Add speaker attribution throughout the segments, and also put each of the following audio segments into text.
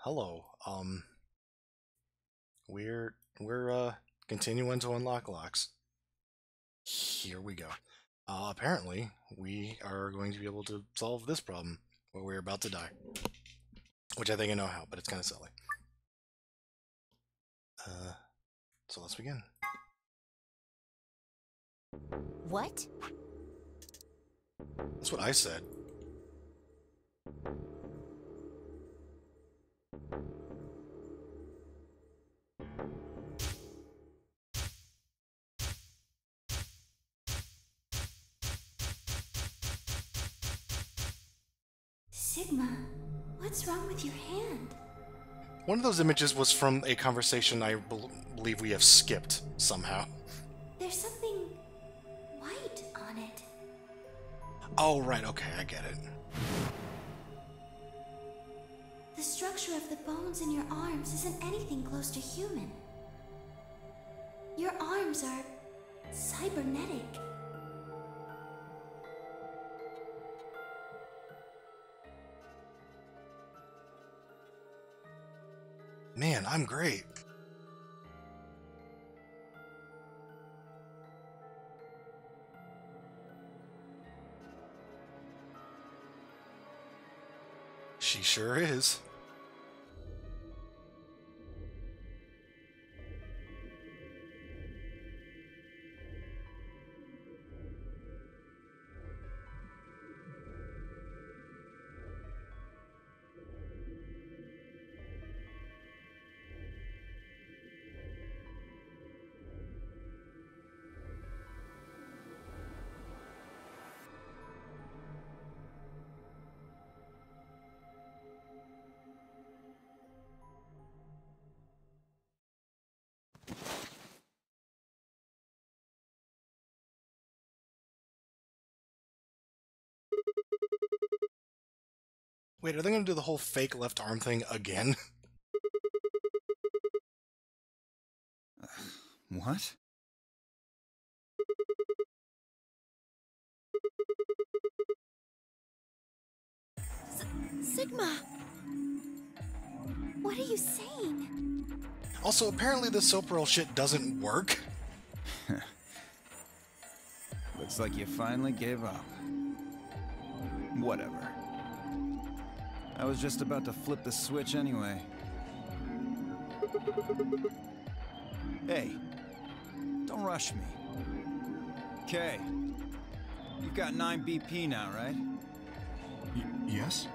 Speaker 1: hello. We're continuing to unlock locks. Here we go. Apparently, we are going to be able to solve this problem where we're about to die, which I think I know how, but it's kind of silly. Uh, so let's begin.
Speaker 2: What?
Speaker 1: That's what I said.
Speaker 2: Sigma, what's wrong with your hand?
Speaker 1: One of those images was from a conversation I believe we have skipped somehow.
Speaker 2: There's something white on it.
Speaker 1: Oh, right, okay, I get it.
Speaker 2: The structure of the bones in your arms isn't anything close to human. Your arms are cybernetic.
Speaker 1: Man, I'm great. She sure is. Wait, are they gonna do the whole fake left arm thing again?
Speaker 3: What?
Speaker 2: Sigma! What are you saying?
Speaker 1: Also, apparently the Soparil shit doesn't work.
Speaker 3: Looks like you finally gave up. Whatever. I was just about to flip the switch anyway. Hey, don't rush me. Okay. You've got 9 BP now, right?
Speaker 4: Yes?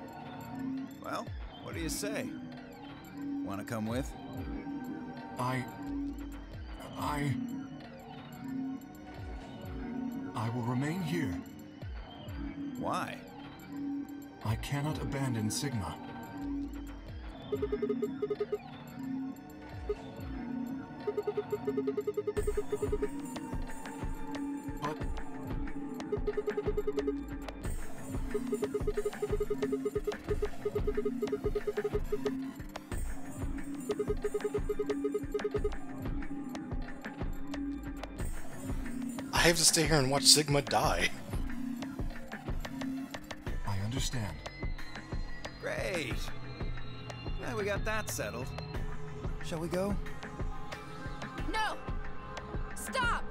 Speaker 3: Well, what do you say? Wanna come with?
Speaker 4: I will remain here.
Speaker 3: Why?
Speaker 4: I cannot abandon Sigma. But...
Speaker 1: I have to stay here and watch Sigma die.
Speaker 4: I understand.
Speaker 3: Great. Yeah, we got that settled. Shall we go?
Speaker 5: No! Stop!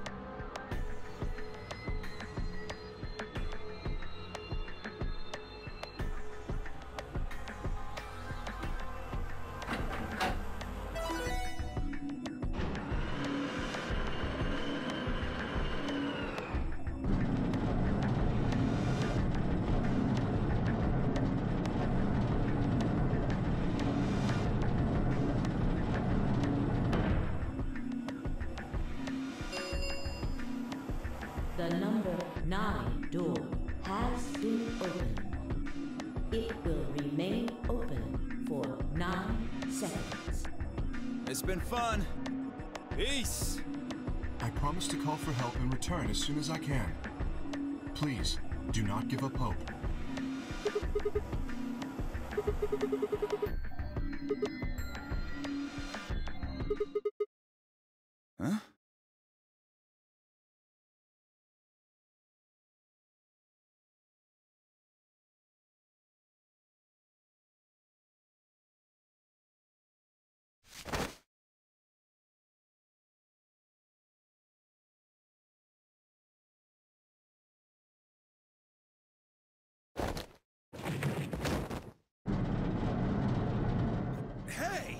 Speaker 6: The number 9 door has been opened. It will remain open for 9 seconds.
Speaker 3: It's been fun. Peace.
Speaker 4: I promise to call for help and return as soon as I can. Please, do not give up hope.
Speaker 3: Huh? Hey!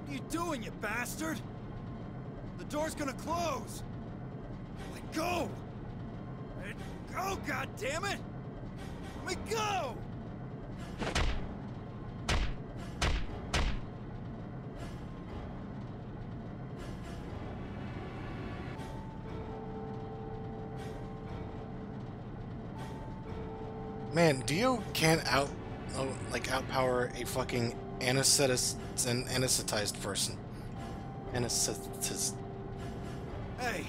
Speaker 3: What are you doing, you bastard? The door's gonna close! Let go! Let go, goddammit! Let me go!
Speaker 1: Man, Dio can't outpower a fucking anesthetized person. Anesthetized.
Speaker 3: Hey!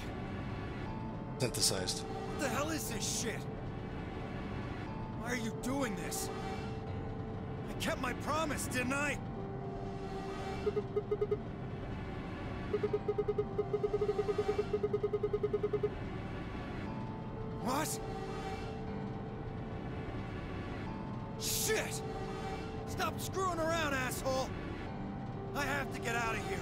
Speaker 1: Synthesized.
Speaker 3: What the hell is this shit? Why are you doing this? I kept my promise, didn't I? What? Shit! Stop screwing around, asshole! I have to get out of here.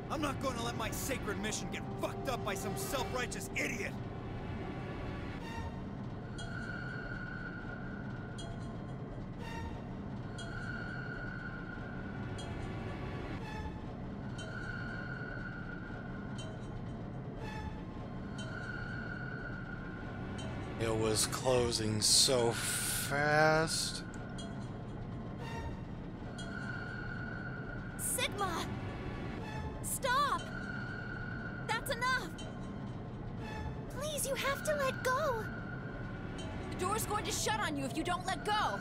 Speaker 3: I'm not going to let my sacred mission get fucked up by some self-righteous idiot.
Speaker 1: It was closing so fast.
Speaker 5: Sigma! Stop! That's enough!
Speaker 2: Please, you have to let go.
Speaker 5: The door's going to shut on you if you don't let go.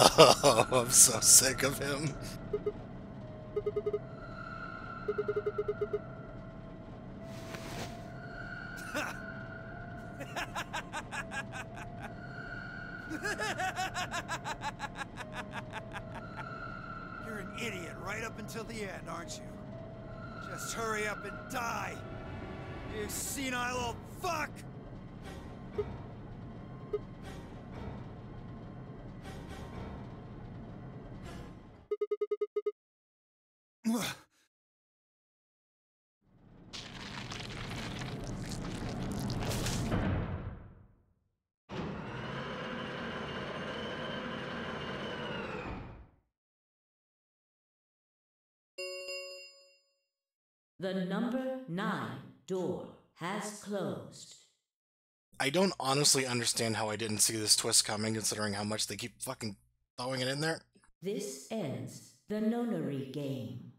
Speaker 1: Oh, I'm so sick of him.
Speaker 3: You're an idiot right up until the end, aren't you? Just hurry up and die! You senile old fuck!
Speaker 6: The number 9 door has closed.
Speaker 1: I don't honestly understand how I didn't see this twist coming, considering how much they keep fucking throwing it in there.
Speaker 6: This ends the nonary game.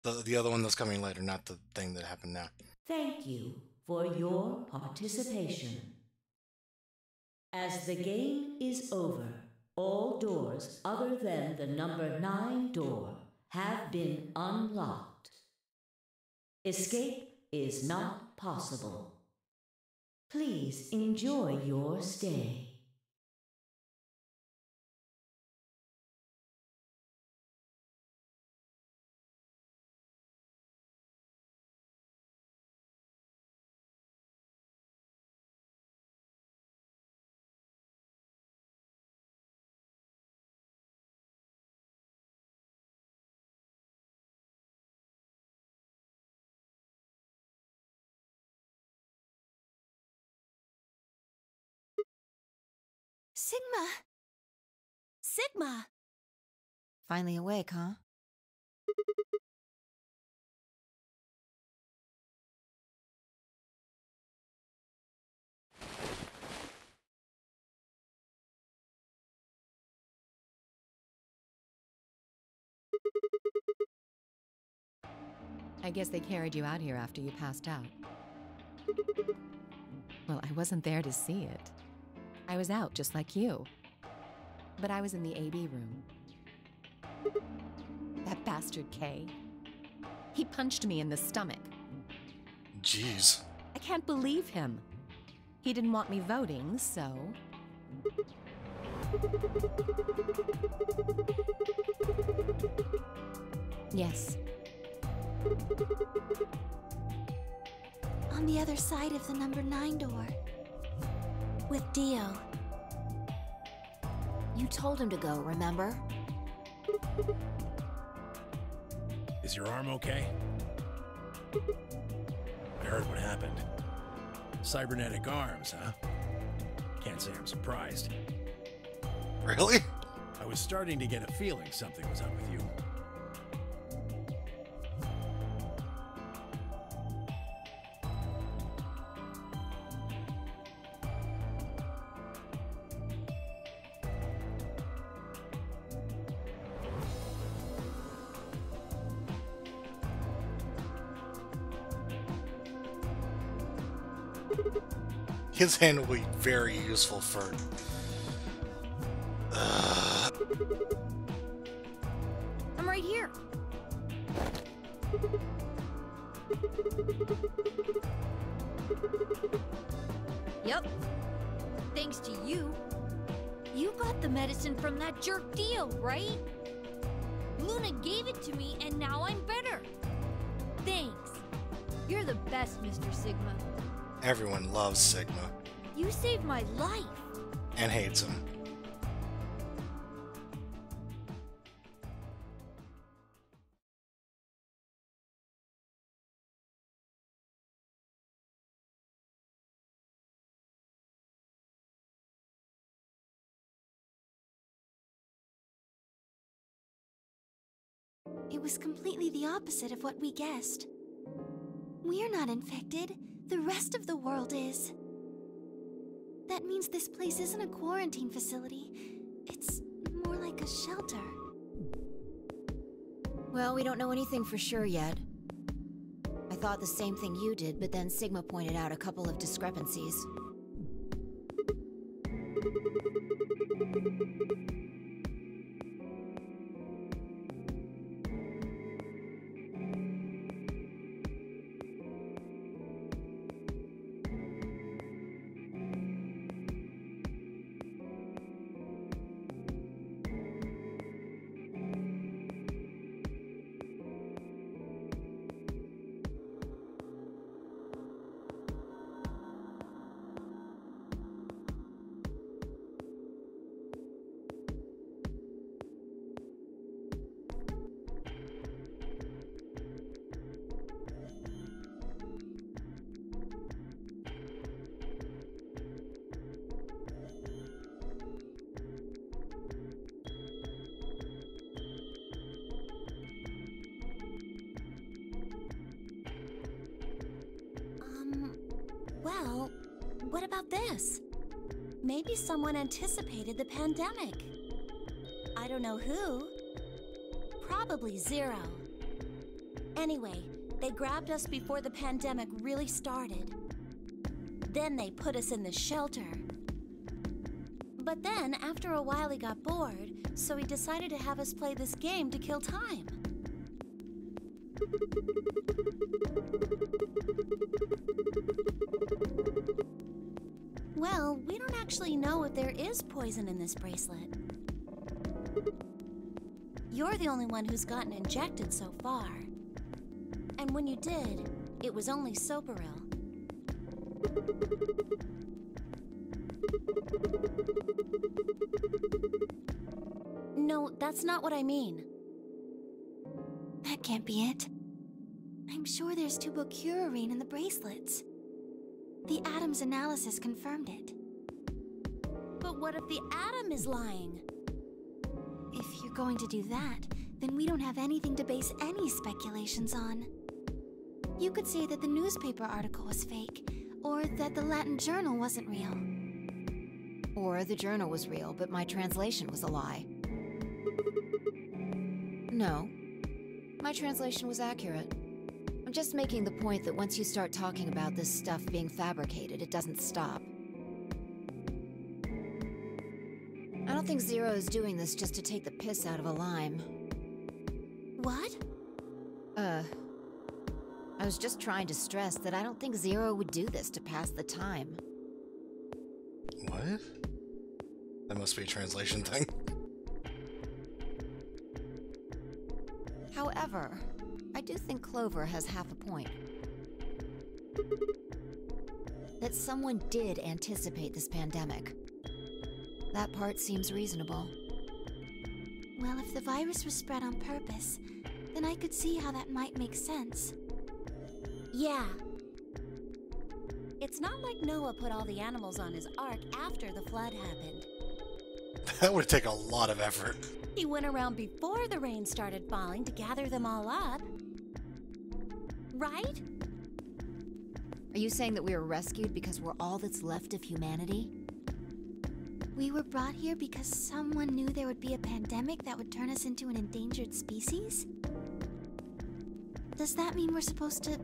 Speaker 1: The other one that's coming later, not the thing that happened now.
Speaker 6: Thank you for your participation. As the game is over, all doors other than the number 9 door have been unlocked. Escape is not possible. Please enjoy your stay.
Speaker 2: Sigma! Sigma!
Speaker 7: Finally awake, huh?
Speaker 8: I guess they carried you out here after you passed out. Well, I wasn't there to see it. I was out just like you. But I was in the AB room. That bastard Kay. He punched me in the stomach.
Speaker 1: Jeez.
Speaker 8: I can't believe him. He didn't want me voting, so... Yes.
Speaker 2: On the other side of the number 9 door. With Dio. You told him to go, remember?
Speaker 9: Is your arm okay? I heard what happened. Cybernetic arms, huh? Can't say I'm surprised.
Speaker 1: Really?
Speaker 9: I was starting to get a feeling something was up with you.
Speaker 1: His hand will be very useful for...
Speaker 5: I'm right here. Yep. Thanks to you. You got the medicine from that jerk Dio, right? Luna gave it to me, and now I'm better. Thanks. You're the best, Mr. Sigma.
Speaker 1: Everyone loves Sigma.
Speaker 5: You saved my life.
Speaker 1: And hates him.
Speaker 2: It was completely the opposite of what we guessed. We're not infected. The rest of the world is. That means this place isn't a quarantine facility. It's more like a shelter.
Speaker 7: Well, we don't know anything for sure yet. I thought the same thing you did, but then Sigma pointed out a couple of discrepancies.
Speaker 5: Well, what about this? Maybe someone anticipated the pandemic. I don't know who. Probably Zero. Anyway, they grabbed us before the pandemic really started. Then they put us in the shelter. But then, after a while, he got bored, so he decided to have us play this game to kill time. Well, we don't actually know if there is poison in this bracelet. You're the only one who's gotten injected so far. And when you did, it was only Soparil. No, that's not what I mean.
Speaker 2: That can't be it. I'm sure there's tubocurarine in the bracelets. The Atom's analysis confirmed it.
Speaker 5: But what if the Atom is lying?
Speaker 2: If you're going to do that, then we don't have anything to base any speculations on. You could say that the newspaper article was fake, or that the Latin journal wasn't real.
Speaker 7: Or the journal was real, but my translation was a lie. No, my translation was accurate. I'm just making the point that once you start talking about this stuff being fabricated, it doesn't stop. I don't think Zero is doing this just to take the piss out of a lime.
Speaker 2: What?
Speaker 7: I was just trying to stress that I don't think Zero would do this to pass the time.
Speaker 1: What? That must be a translation thing.
Speaker 7: However, I do think Clover has half a point. That someone did anticipate this pandemic. That part seems reasonable.
Speaker 2: Well, if the virus was spread on purpose, then I could see how that might make sense.
Speaker 5: Yeah. It's not like Noah put all the animals on his ark after the flood happened.
Speaker 1: That would take a lot of effort.
Speaker 5: He went around before the rain started falling to gather them all up. Right?
Speaker 7: Are you saying that we were rescued because we're all that's left of humanity?
Speaker 2: We were brought here because someone knew there would be a pandemic that would turn us into an endangered species? Does that mean we're supposed to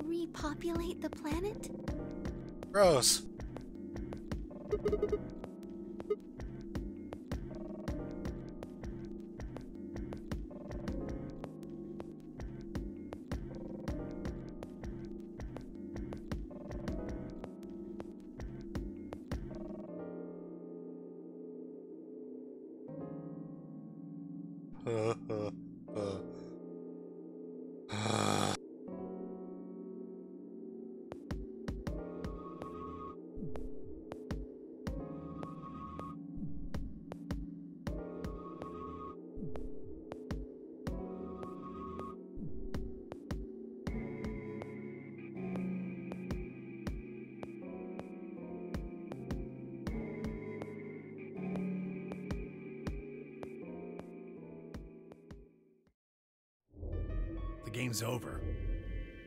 Speaker 2: repopulate the planet?
Speaker 1: Gross.
Speaker 9: The game's over.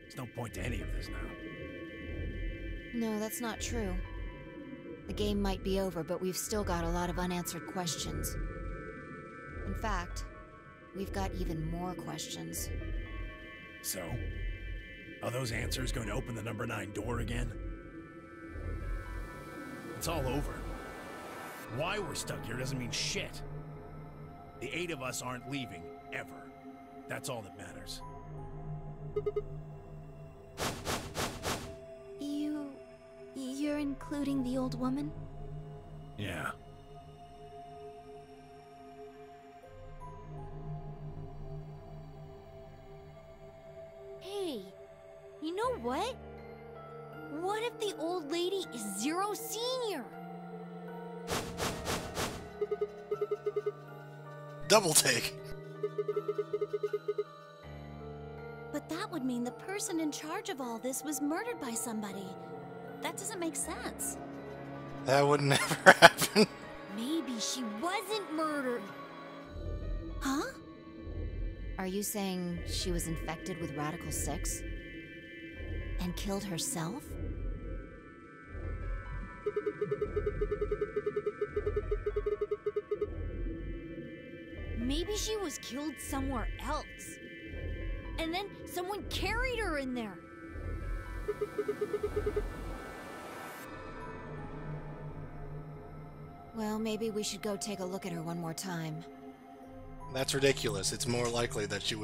Speaker 9: There's no point to any of this now.
Speaker 7: No, that's not true. The game might be over, but we've still got a lot of unanswered questions. In fact, we've got even more questions.
Speaker 9: So, are those answers going to open the number 9 door again? It's all over. Why we're stuck here doesn't mean shit. The 8 of us aren't leaving, ever. That's all that matters.
Speaker 2: You're including the old woman?
Speaker 9: Yeah.
Speaker 10: Hey, you know what? What if the old lady is Zero Senior?
Speaker 1: Double take.
Speaker 5: But that would mean the person in charge of all this was murdered by somebody. That doesn't make sense.
Speaker 1: That would never happen.
Speaker 10: Maybe she wasn't murdered.
Speaker 5: Huh?
Speaker 7: Are you saying she was infected with Radical 6? And killed herself?
Speaker 10: Maybe she was killed somewhere else. And then someone carried her in there.
Speaker 7: Well, maybe we should go take a look at her one more time.
Speaker 1: That's ridiculous. It's more likely that she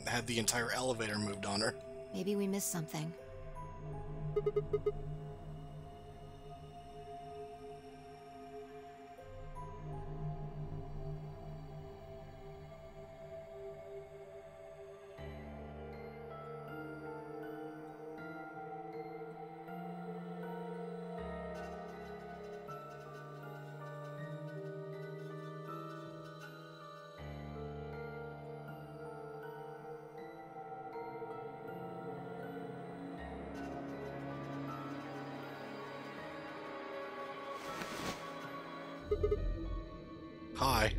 Speaker 1: had the entire elevator moved on her.
Speaker 7: Maybe we missed something.
Speaker 1: Hi.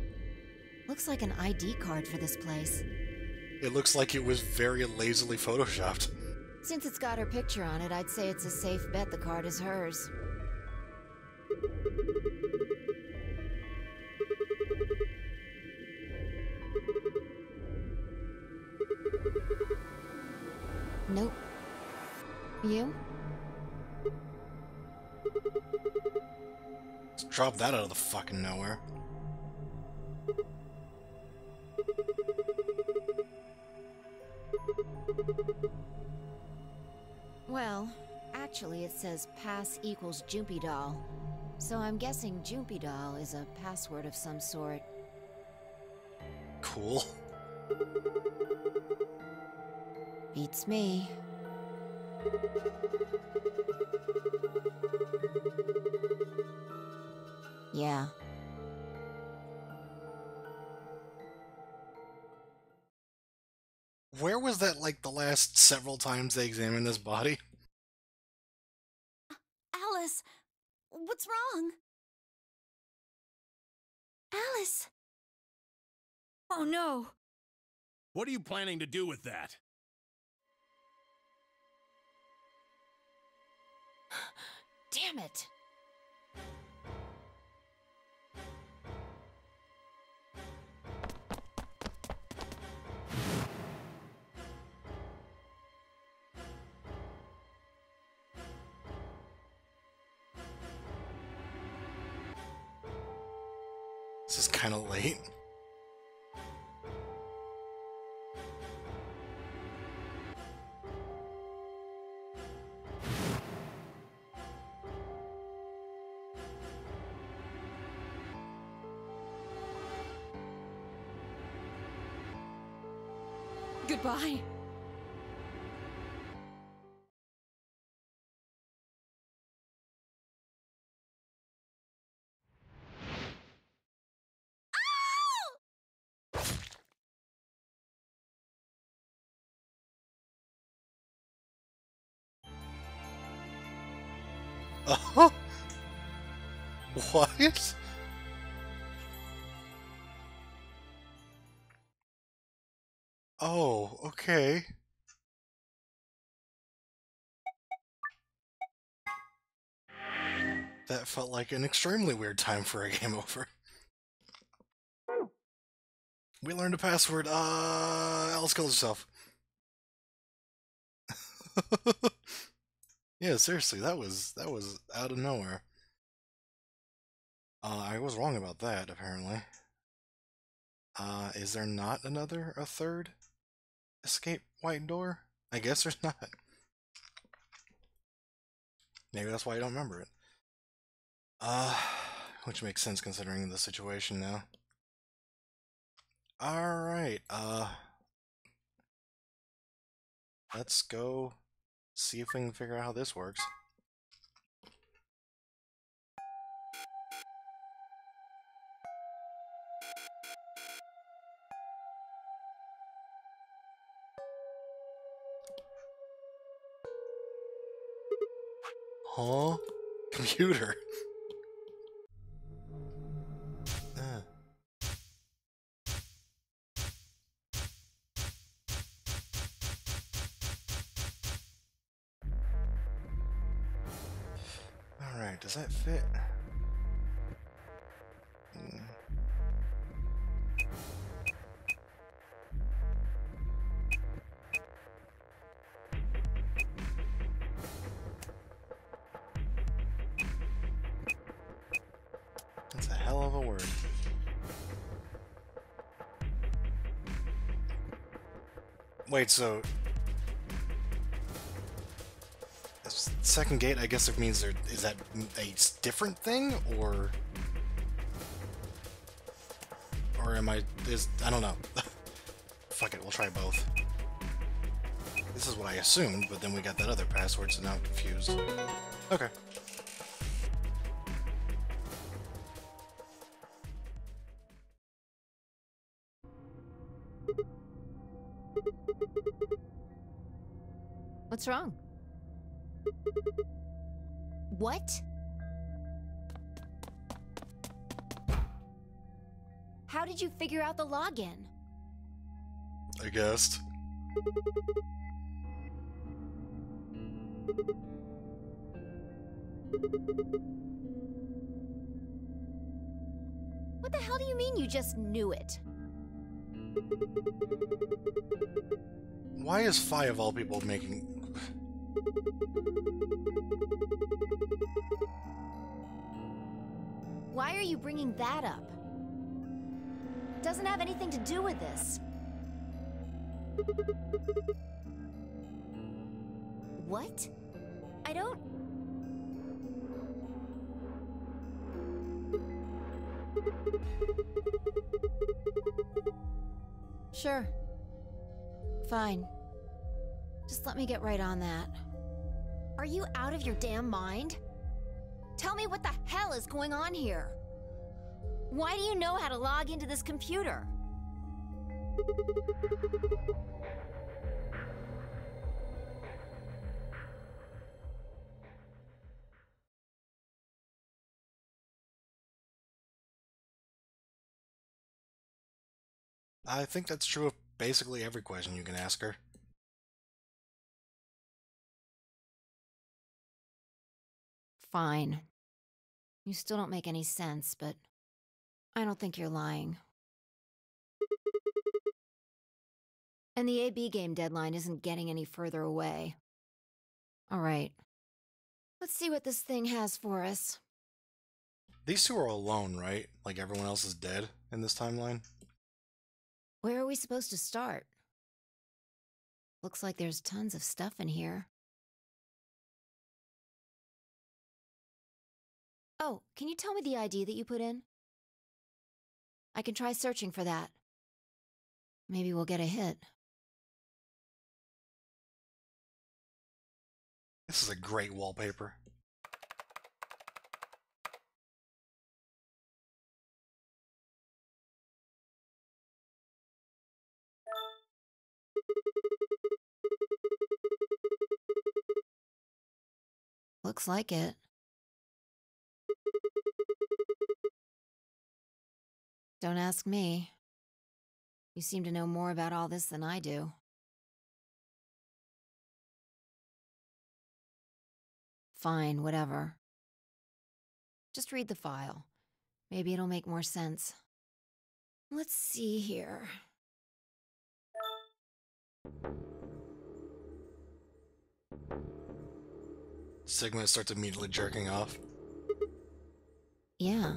Speaker 7: Looks like an ID card for this place.
Speaker 1: It looks like it was very lazily photoshopped.
Speaker 7: Since it's got her picture on it, I'd say it's a safe bet the card is hers. Nope. You?
Speaker 1: Let's drop that out of the fucking nowhere.
Speaker 7: Well, actually it says pass equals Jumpy Doll. So I'm guessing Jumpy Doll is a password of some sort.
Speaker 1: Cool.
Speaker 7: Beats me. Yeah.
Speaker 1: Where was that, like, the last several times they examined this body?
Speaker 5: Alice, what's wrong?
Speaker 2: Alice!
Speaker 10: Oh no!
Speaker 9: What are you planning to do with that?
Speaker 7: Damn it!
Speaker 1: This is kind of late.
Speaker 10: Goodbye.
Speaker 1: What? Oh, okay. That felt like an extremely weird time for a game over. We learned a password. Alice kills herself. Yeah, seriously, that was out of nowhere. I was wrong about that, apparently. Is there not a third escape white door? I guess there's not. Maybe that's why I don't remember it. Which makes sense considering the situation now. Alright, let's go see if we can figure out how this works. Huh? Computer. Alright, does that fit? That's a hell of a word. Wait, so second gate, I guess it means there is that a different thing, or am I don't know. Fuck it, we'll try both. This is what I assumed, but then we got that other password, so now I'm confused. Okay.
Speaker 7: What's wrong? What? How did you figure out the login?
Speaker 1: I guessed.
Speaker 7: What the hell do you mean you just knew it?
Speaker 1: Why is Phi of all people making...
Speaker 7: Why are you bringing that up? It doesn't have anything to do with this. What? I don't... Sure. Fine. Just let me get right on that. Are you out of your damn mind? Tell me what the hell is going on here? Why do you know how to log into this computer?
Speaker 1: I think that's true of basically every question you can ask her.
Speaker 7: Fine. You still don't make any sense, but I don't think you're lying. And the AB game deadline isn't getting any further away. Alright. Let's see what this thing has for us.
Speaker 1: These two are alone, right? Like everyone else is dead in this timeline?
Speaker 7: Where are we supposed to start? Looks like there's tons of stuff in here. Oh, can you tell me the ID that you put in? I can try searching for that. Maybe we'll get a hit.
Speaker 1: This is a great wallpaper.
Speaker 7: Looks like it. Don't ask me. You seem to know more about all this than I do. Fine, whatever. Just read the file. Maybe it'll make more sense. Let's see here.
Speaker 1: Sigma starts immediately jerking off.
Speaker 7: Yeah.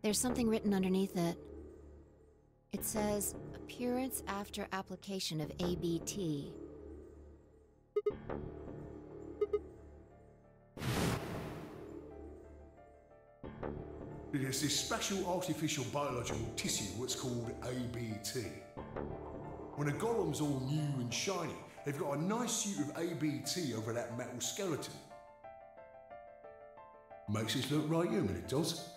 Speaker 7: There's something written underneath it. It says, appearance after application of ABT.
Speaker 11: There's this special artificial biological tissue what's called ABT. When a golem's all new and shiny, they've got a nice suit of ABT over that metal skeleton. Makes it look right human, it does.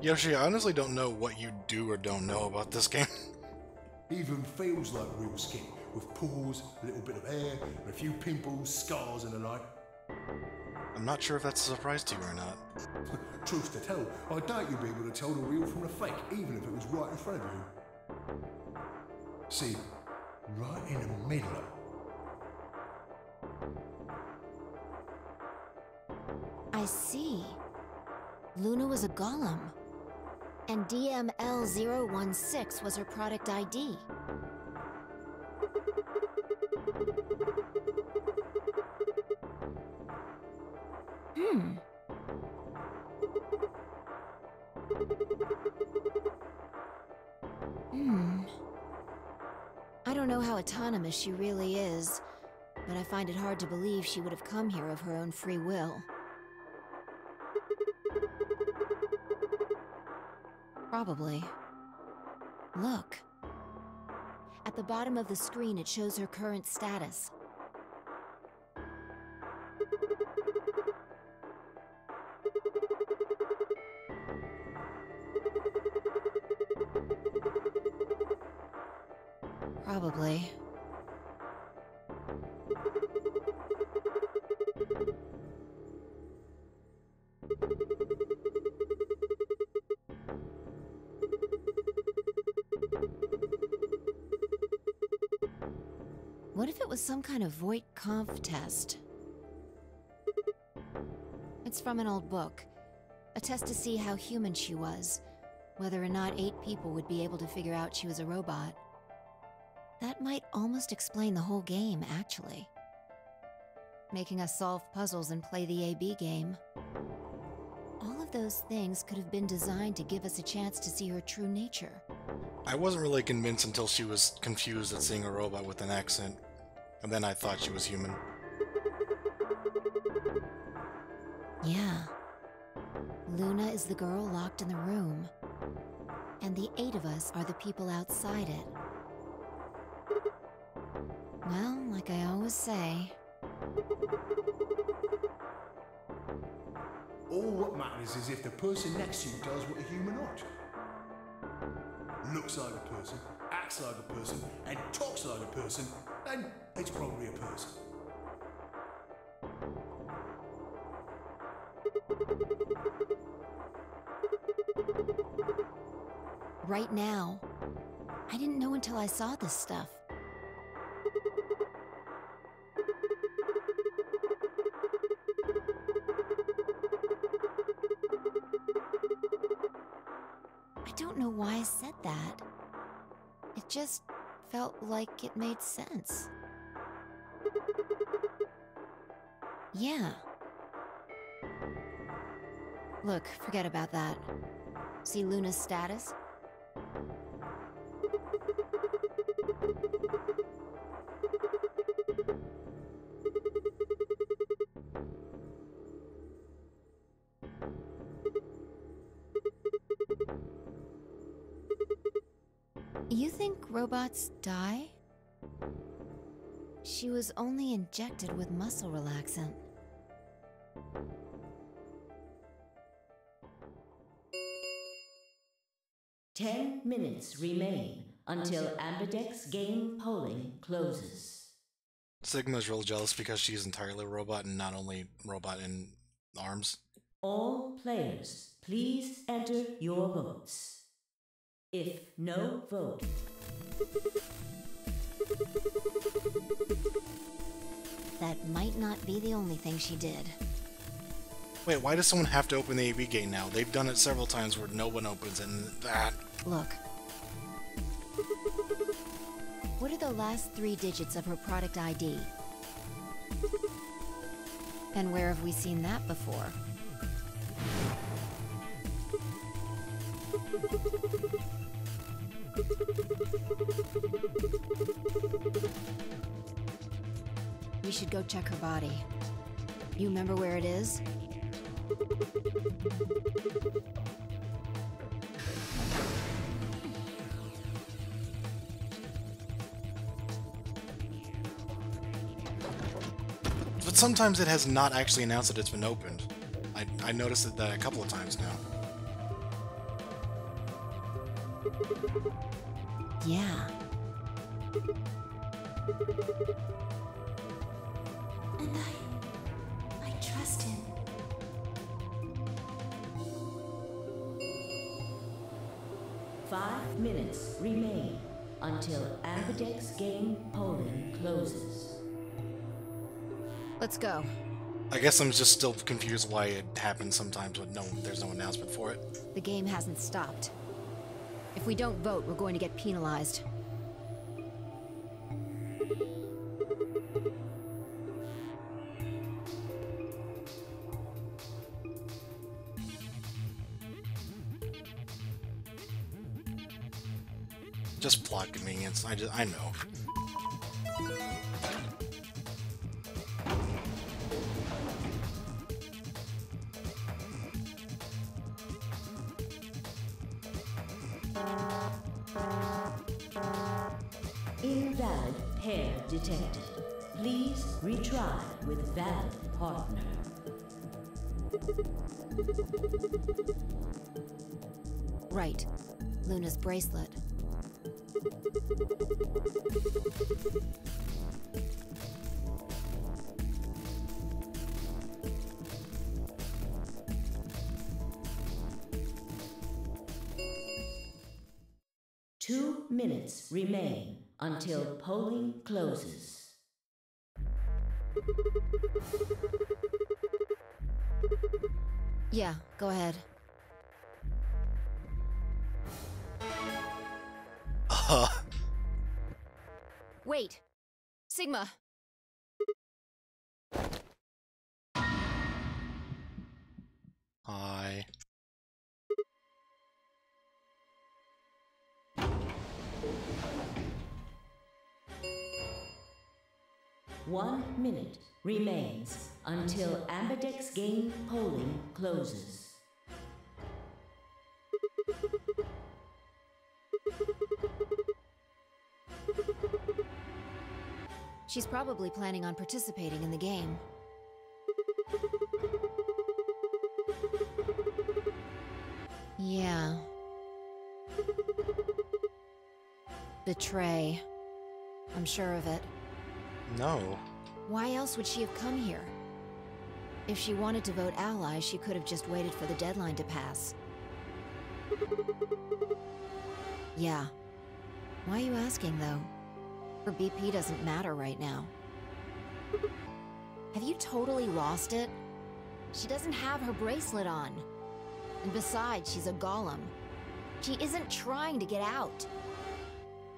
Speaker 1: Yoshi, I honestly don't know what you do or don't know about this game.
Speaker 11: Even feels like real skin, with pores, a little bit of hair, and a few pimples, scars and the like.
Speaker 1: I'm not sure if that's a surprise to you or not.
Speaker 11: Truth to tell, I doubt you'd be able to tell the real from the fake, even if it was right in front of you. See, right in the middle.
Speaker 7: I see. Luna was a golem. And DML016 was her product ID. I don't know how autonomous she really is, but I find it hard to believe she would have come here of her own free will. Probably. Look. At the bottom of the screen, it shows her current status. Probably. What if it was some kind of Voight-Kampff test? It's from an old book. A test to see how human she was. Whether or not 8 people would be able to figure out she was a robot. That might almost explain the whole game, actually. Making us solve puzzles and play the AB game. All of those things could have been designed to give us a chance to see her true nature.
Speaker 1: I wasn't really convinced until she was confused at seeing a robot with an accent. And then I thought she was human.
Speaker 7: Yeah. Luna is the girl locked in the room. And the 8 of us are the people outside it. Well, like I always say...
Speaker 11: All what matters is if the person next to you does what a human ought. Looks like a person, acts like a person, and talks like a person, then it's probably a person.
Speaker 7: right now. I didn't know until I saw this stuff. I don't know why I said that. It just felt like it made sense. Yeah. Look, forget about that. See Luna's status? You think robots die? She was only injected with muscle relaxant.
Speaker 6: Ten minutes remain until Ambidex game polling closes.
Speaker 1: Sigma's real jealous because she's entirely a robot and not only robot in arms.
Speaker 6: All players, please enter your votes. If no vote,
Speaker 7: That might not be the only thing she did.
Speaker 1: Wait, why does someone have to open the AB gate now? They've done it several times where no one opens it, and that...
Speaker 7: Look. What are the last 3 digits of her product ID? And where have we seen that before? We should go check her body. You remember where it is?
Speaker 1: But sometimes it has not actually announced that it's been opened. I noticed that a couple of times now.
Speaker 7: Yeah.
Speaker 2: And I trust him.
Speaker 6: Five minutes remain until Ambidex game polling closes.
Speaker 7: Let's go.
Speaker 1: I guess I'm just still confused why it happens sometimes when there's no announcement for it.
Speaker 7: The game hasn't stopped. If we don't vote, we're going to get penalized.
Speaker 1: Just plot convenience. I know.
Speaker 6: Invalid pair detected. Please retry with valid partner.
Speaker 7: Right. Luna's bracelet.
Speaker 6: Two minutes remain until polling closes.
Speaker 7: Yeah, go ahead. Wait! Sigma!
Speaker 1: Hi.
Speaker 6: One minute remains until Ambidex game polling closes.
Speaker 7: She's probably planning on participating in the game. Yeah. Betray. I'm sure of it.
Speaker 1: No.
Speaker 7: Why else would she have come here? If she wanted to vote ally, she could have just waited for the deadline to pass. Yeah. Why are you asking, though? Her BP doesn't matter right now. Have you totally lost it? She doesn't have her bracelet on. And besides, she's a golem. She isn't trying to get out.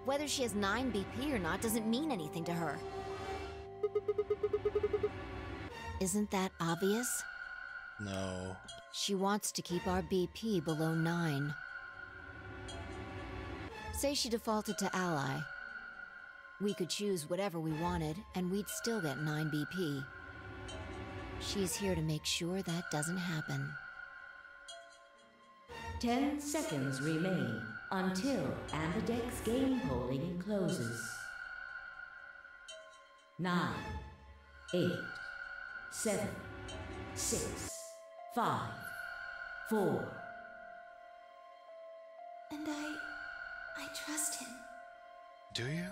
Speaker 7: Whether she has 9 BP or not doesn't mean anything to her. Isn't that obvious?
Speaker 1: No.
Speaker 7: She wants to keep our BP below 9. Say she defaulted to ally. We could choose whatever we wanted, and we'd still get 9 BP. She's here to make sure that doesn't happen.
Speaker 6: 10 seconds remain until Ambidex's game polling closes. 9, 8, 7, 6, 5, 4.
Speaker 2: And I trust him.
Speaker 1: Do you?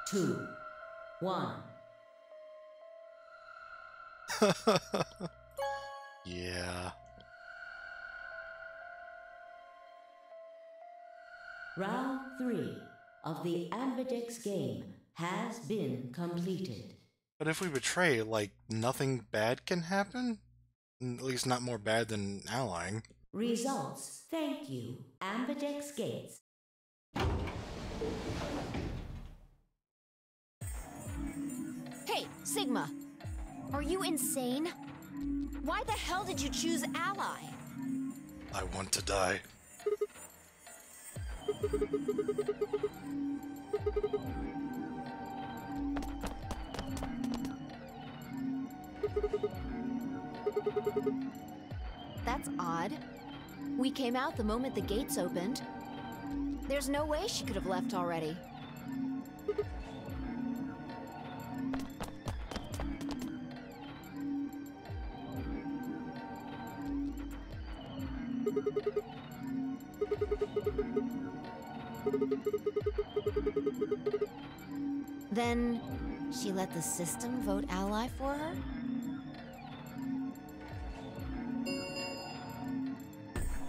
Speaker 6: 2, 1.
Speaker 1: Yeah.
Speaker 6: Round 3 of the Ambidex game has been completed.
Speaker 1: But if we betray, like, nothing bad can happen? At least not more bad than allying.
Speaker 6: Results. Thank you, Ambidex Gates.
Speaker 10: Hey, Sigma! Are you insane? Why the hell did you choose ally?
Speaker 1: I want to die.
Speaker 7: That's odd. We came out the moment the gates opened. There's no way she could have left already. Then, she let the system vote ally for her?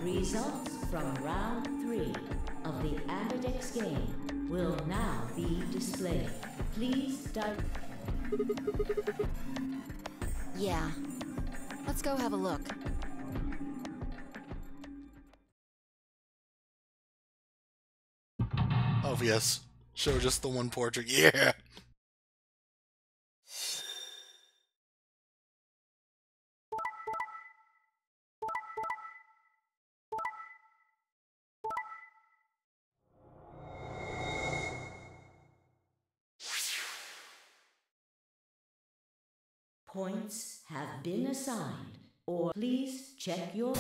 Speaker 6: Results from round 3 of the Ambidex game will now be displayed. Please
Speaker 7: Yeah. Let's go have a look.
Speaker 1: Oh, yes. Show just the one portrait. Yeah!
Speaker 6: Points have been assigned, or please check your...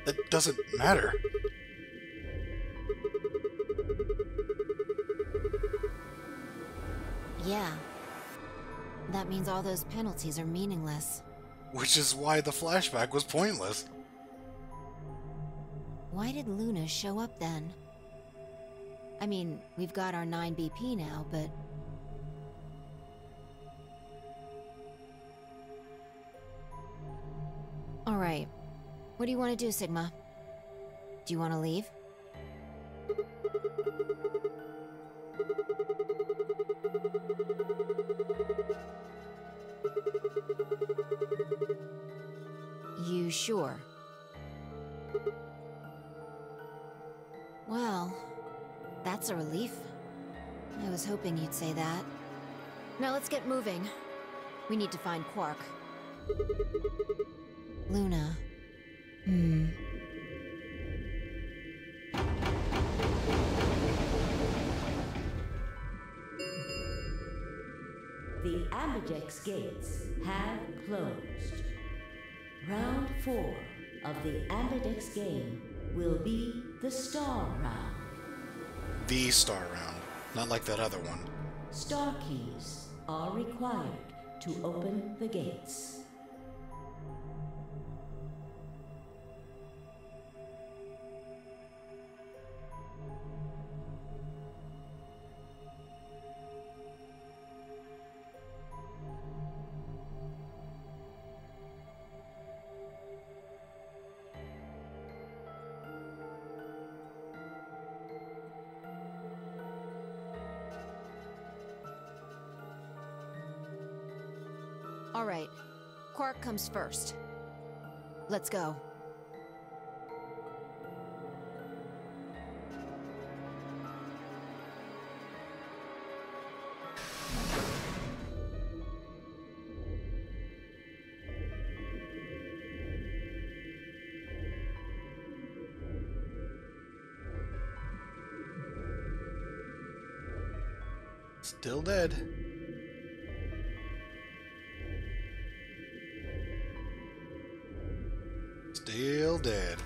Speaker 1: It doesn't matter.
Speaker 7: Yeah. That means all those penalties are meaningless.
Speaker 1: Which is why the flashback was pointless.
Speaker 7: Why did Luna show up then? I mean, we've got our 9 BP now, but... Alright. What do you want to do, Sigma? Do you want to leave? You sure? Well, that's a relief. I was hoping you'd say that. Now let's get moving. We need to find Quark. Luna.
Speaker 6: The Ambidex gates have closed. Round 4 of the Ambidex game will be the Star Round.
Speaker 1: The Star Round, not like that other one.
Speaker 6: Star keys are required to open the gates.
Speaker 7: All right. Quark comes first. Let's go.
Speaker 1: Still dead. Still dead.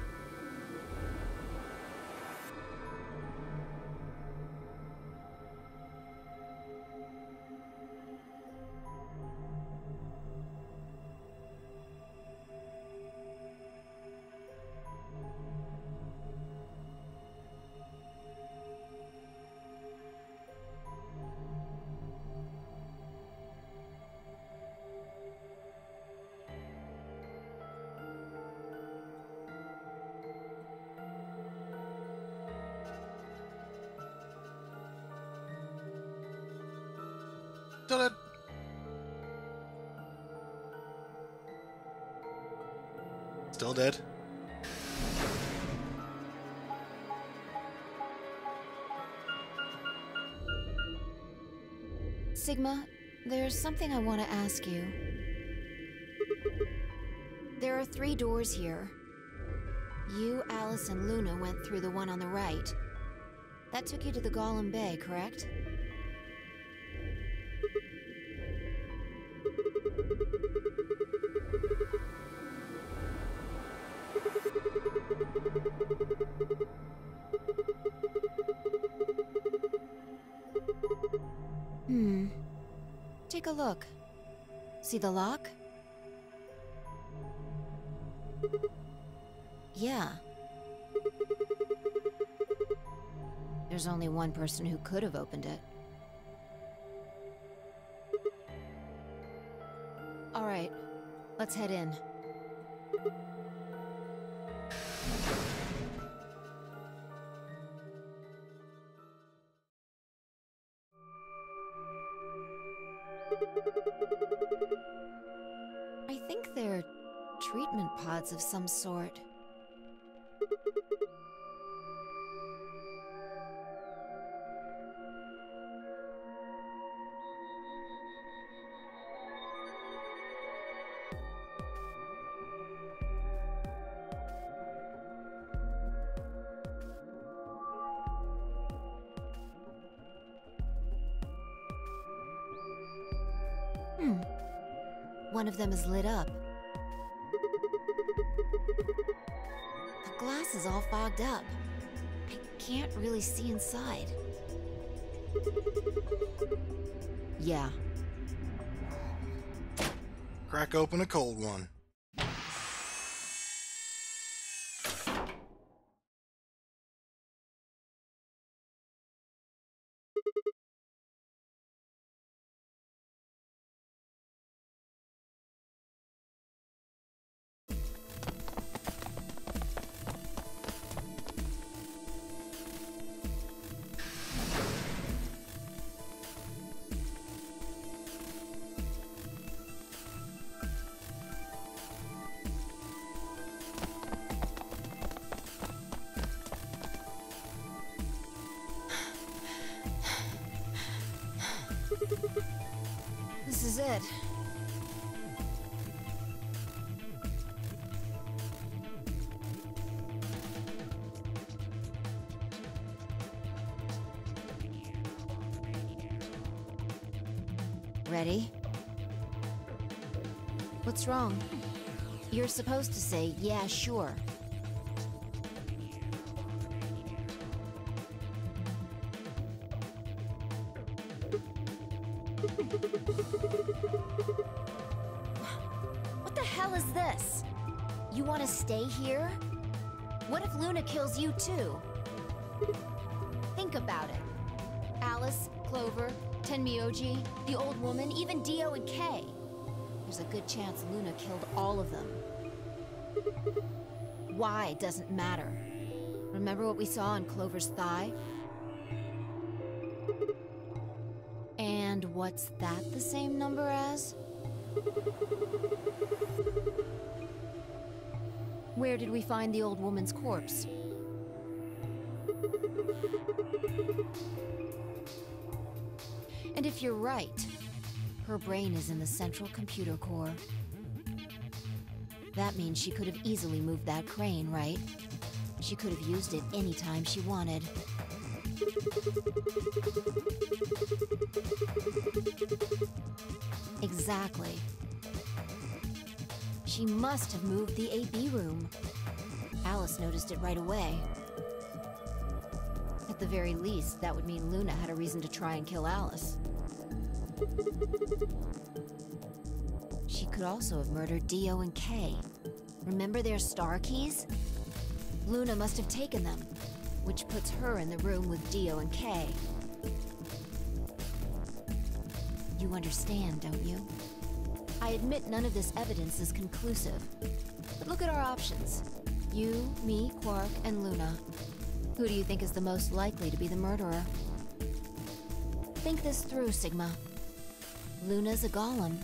Speaker 1: Still dead. Still dead.
Speaker 7: Sigma, there's something I want to ask you. There are 3 doors here. You, Alice, and Luna went through the one on the right. That took you to the Golem Bay, correct? Take a look. See the lock? Yeah. There's only one person who could have opened it. All right, let's head in. I think they're treatment pods of some sort. One of them is lit up. The glass is all fogged up. I can't really see inside. Yeah.
Speaker 1: Crack open a cold one.
Speaker 7: This is it. Ready? What's wrong? You're supposed to say, yeah, sure. What the hell is this? You want to stay here? What if Luna kills you too? Think about it. Alice, Clover, Tenmyoji, the old woman, even Dio and Kay. There's a good chance Luna killed all of them. Why doesn't matter. Remember what we saw on Clover's thigh? And what's that the same number as? Where did we find the old woman's corpse? And if you're right, her brain is in the central computer core. That means she could have easily moved that crane, right? She could have used it anytime she wanted. Exactly. She must have moved the AB room. Alice noticed it right away. At the very least, that would mean Luna had a reason to try and kill Alice. She could also have murdered Dio and Kay. Remember their star keys? Luna must have taken them, which puts her in the room with Dio and Kay. You understand, don't you? I admit none of this evidence is conclusive, but look at our options. You, me, Quark, and Luna. Who do you think is the most likely to be the murderer? Think this through, Sigma. Luna's a golem.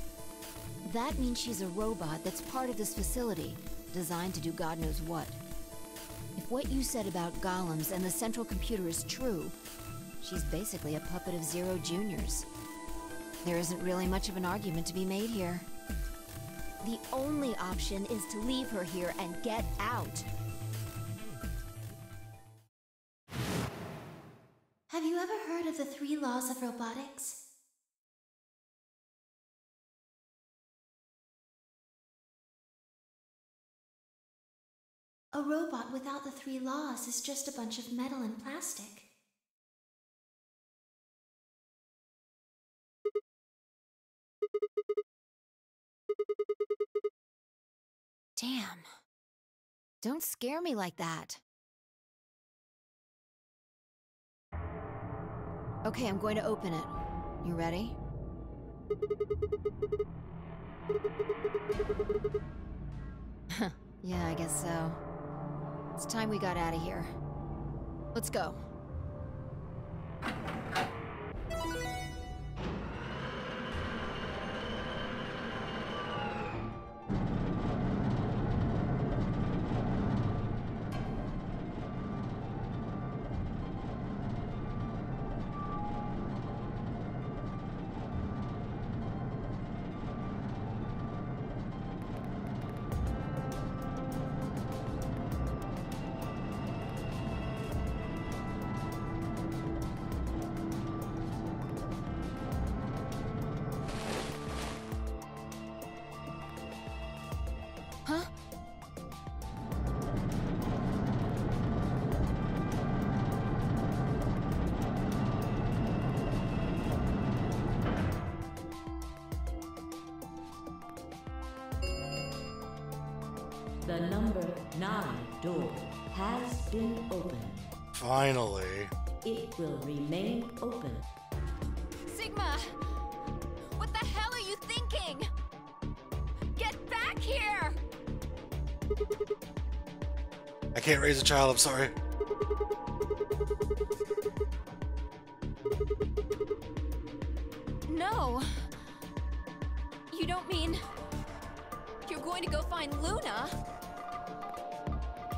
Speaker 7: That means she's a robot that's part of this facility, designed to do God knows what. If what you said about golems and the central computer is true, she's basically a puppet of Zero Jr.'s. There isn't really much of an argument to be made here. The only option is to leave her here and get out.
Speaker 2: Have you ever heard of the 3 laws of robotics? A robot without the 3 laws is just a bunch of metal and plastic.
Speaker 7: Damn. Don't scare me like that. Okay, I'm going to open it. You ready? Yeah, I guess so. It's time we got out of here. Let's go. Huh?
Speaker 6: The number 9 door has been opened.
Speaker 1: Finally.
Speaker 6: It will remain open.
Speaker 10: Sigma! What the hell are you thinking? Get back here!
Speaker 1: I can't raise a child, I'm sorry.
Speaker 10: No. You don't mean you're going to go find Luna?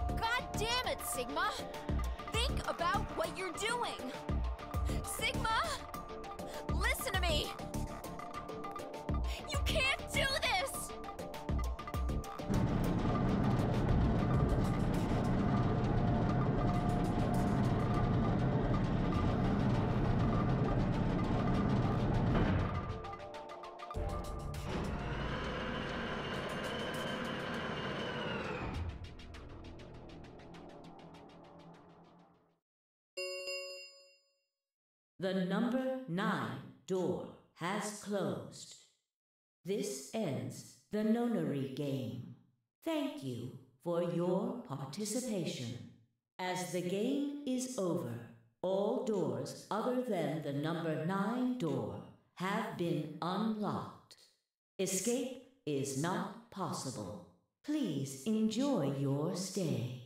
Speaker 10: God damn it, Sigma! Think about what you're doing! Sigma! Listen to me! You can't do this!
Speaker 6: The number 9 door has closed. This ends the Nonary game. Thank you for your participation. As the game is over, all doors other than the number 9 door have been unlocked. Escape is not possible. Please enjoy your stay.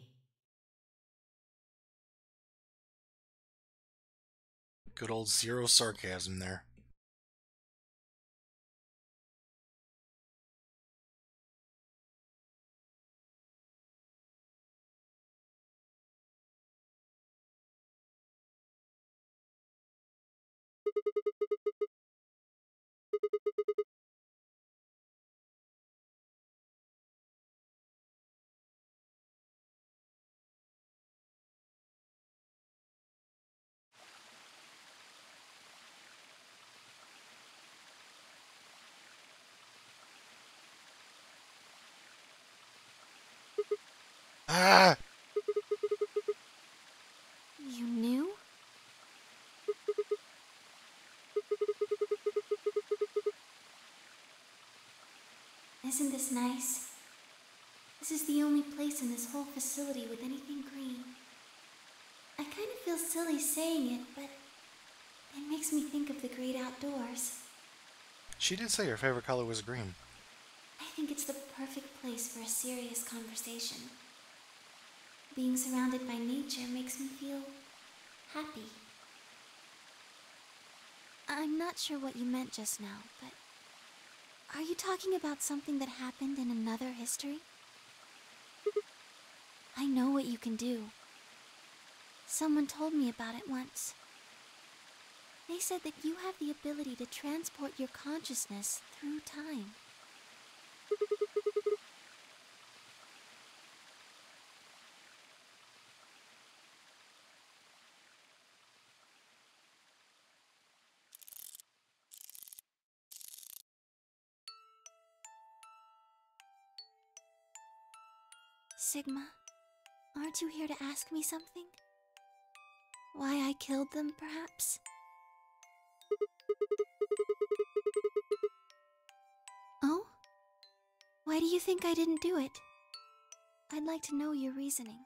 Speaker 1: Good old zero sarcasm there. Ah!
Speaker 2: You knew? Isn't this nice? This is the only place in this whole facility with anything green. I kind of feel silly saying it, but it makes me think of the great outdoors.
Speaker 1: She did say her favorite color was green.
Speaker 2: I think it's the perfect place for a serious conversation. Being surrounded by nature makes me feel happy. I'm not sure what you meant just now, but are you talking about something that happened in another history? I know what you can do. Someone told me about it once. They said that you have the ability to transport your consciousness through time. Sigma, aren't you here to ask me something? Why I killed them, perhaps? Oh? Why do you think I didn't do it? I'd like to know your reasoning.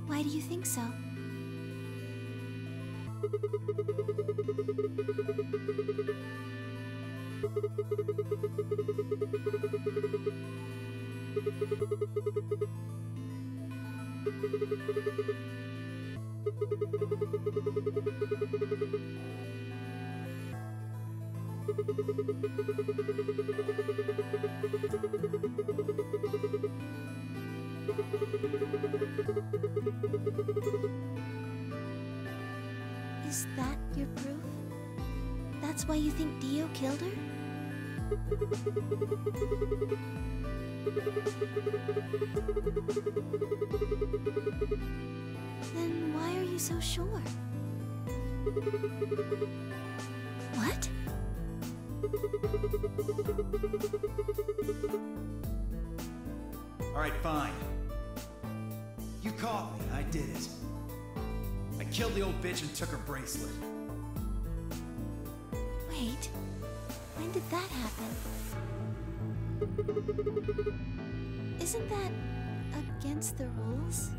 Speaker 2: Why do you think so? Is that your proof? That's why you think Dio killed her? Then why are you so sure? What?
Speaker 3: All right, fine. You caught me, I did it. I killed the old bitch and took her bracelet.
Speaker 2: Wait, when did that happen? Isn't that against the rules?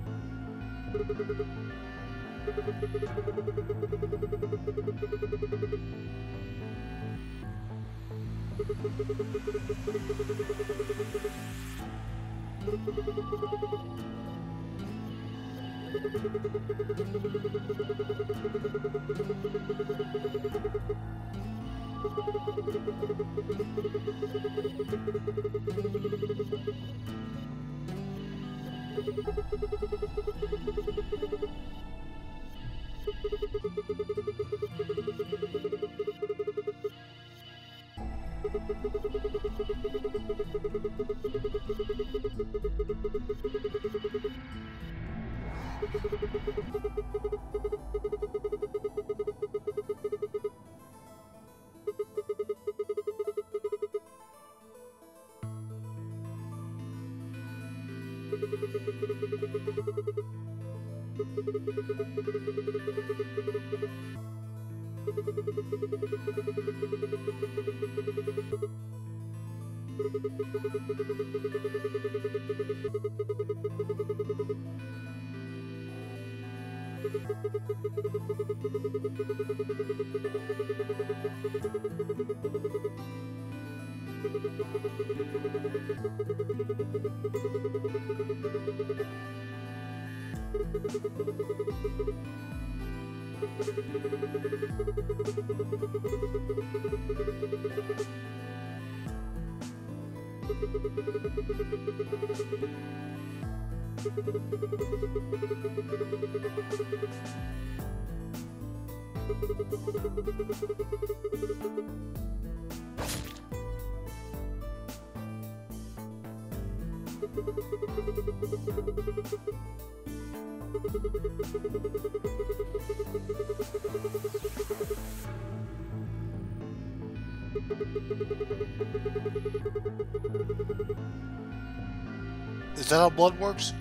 Speaker 1: Is that how blood works?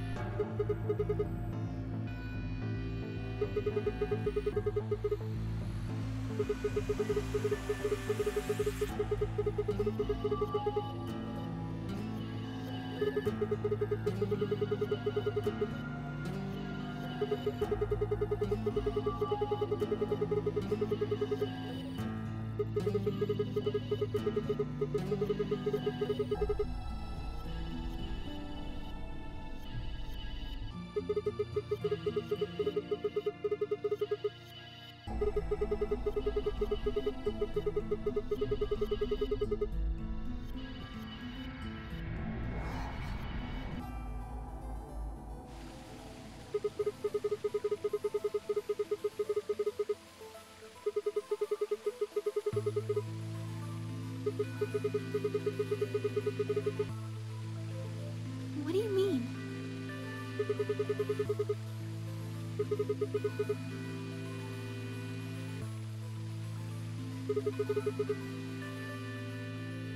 Speaker 2: What do you mean?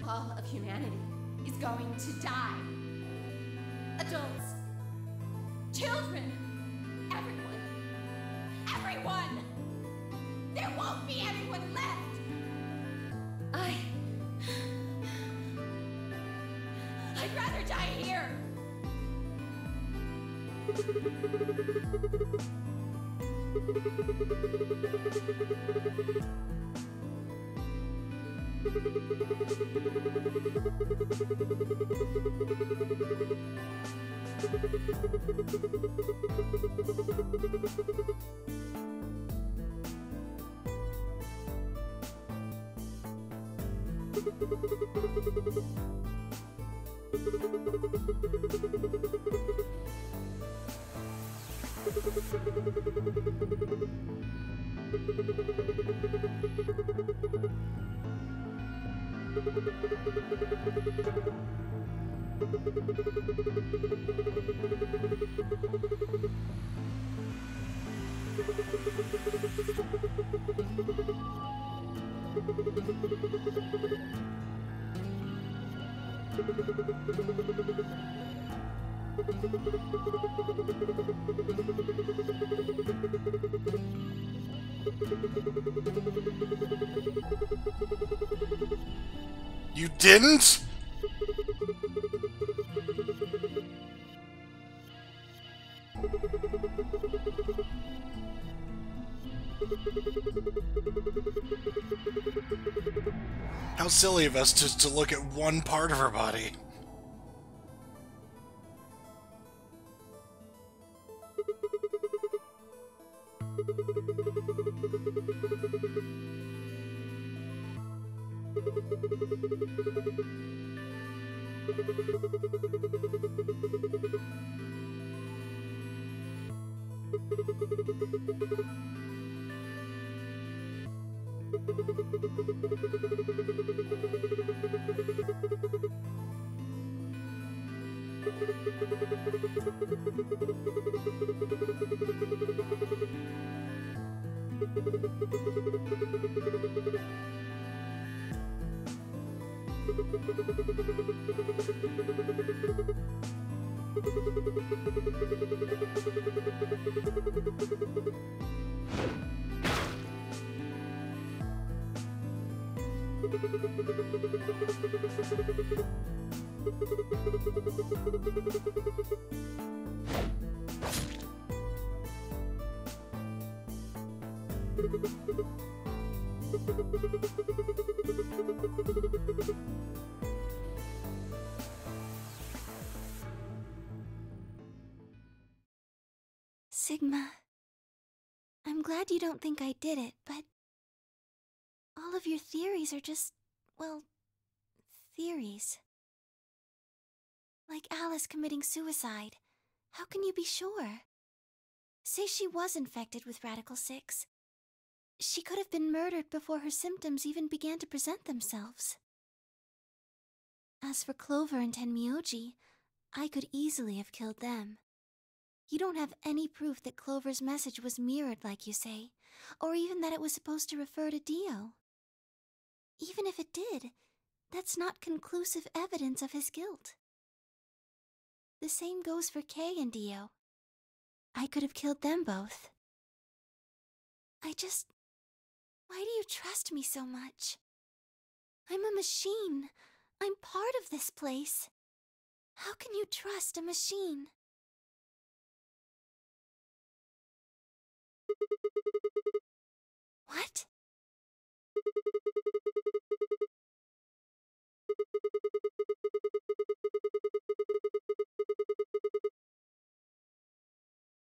Speaker 12: All of humanity is going to die. Adults, children, everyone. Everyone! There won't be anyone left! I'd rather die here!
Speaker 1: You didn't? How silly of us just to look at one part of her body.
Speaker 2: Sigma, I'm glad you don't think I did it, but all of your theories are just, well, theories. Like Alice committing suicide. How can you be sure? Say she was infected with Radical 6. She could have been murdered before her symptoms even began to present themselves. As for Clover and Tenmyoji, I could easily have killed them. You don't have any proof that Clover's message was mirrored like you say, or even that it was supposed to refer to Dio. Even if it did, that's not conclusive evidence of his guilt. The same goes for Kay and Dio. I could have killed them both. Why do you trust me so much? I'm a machine. I'm part of this place. How can you trust a machine? What?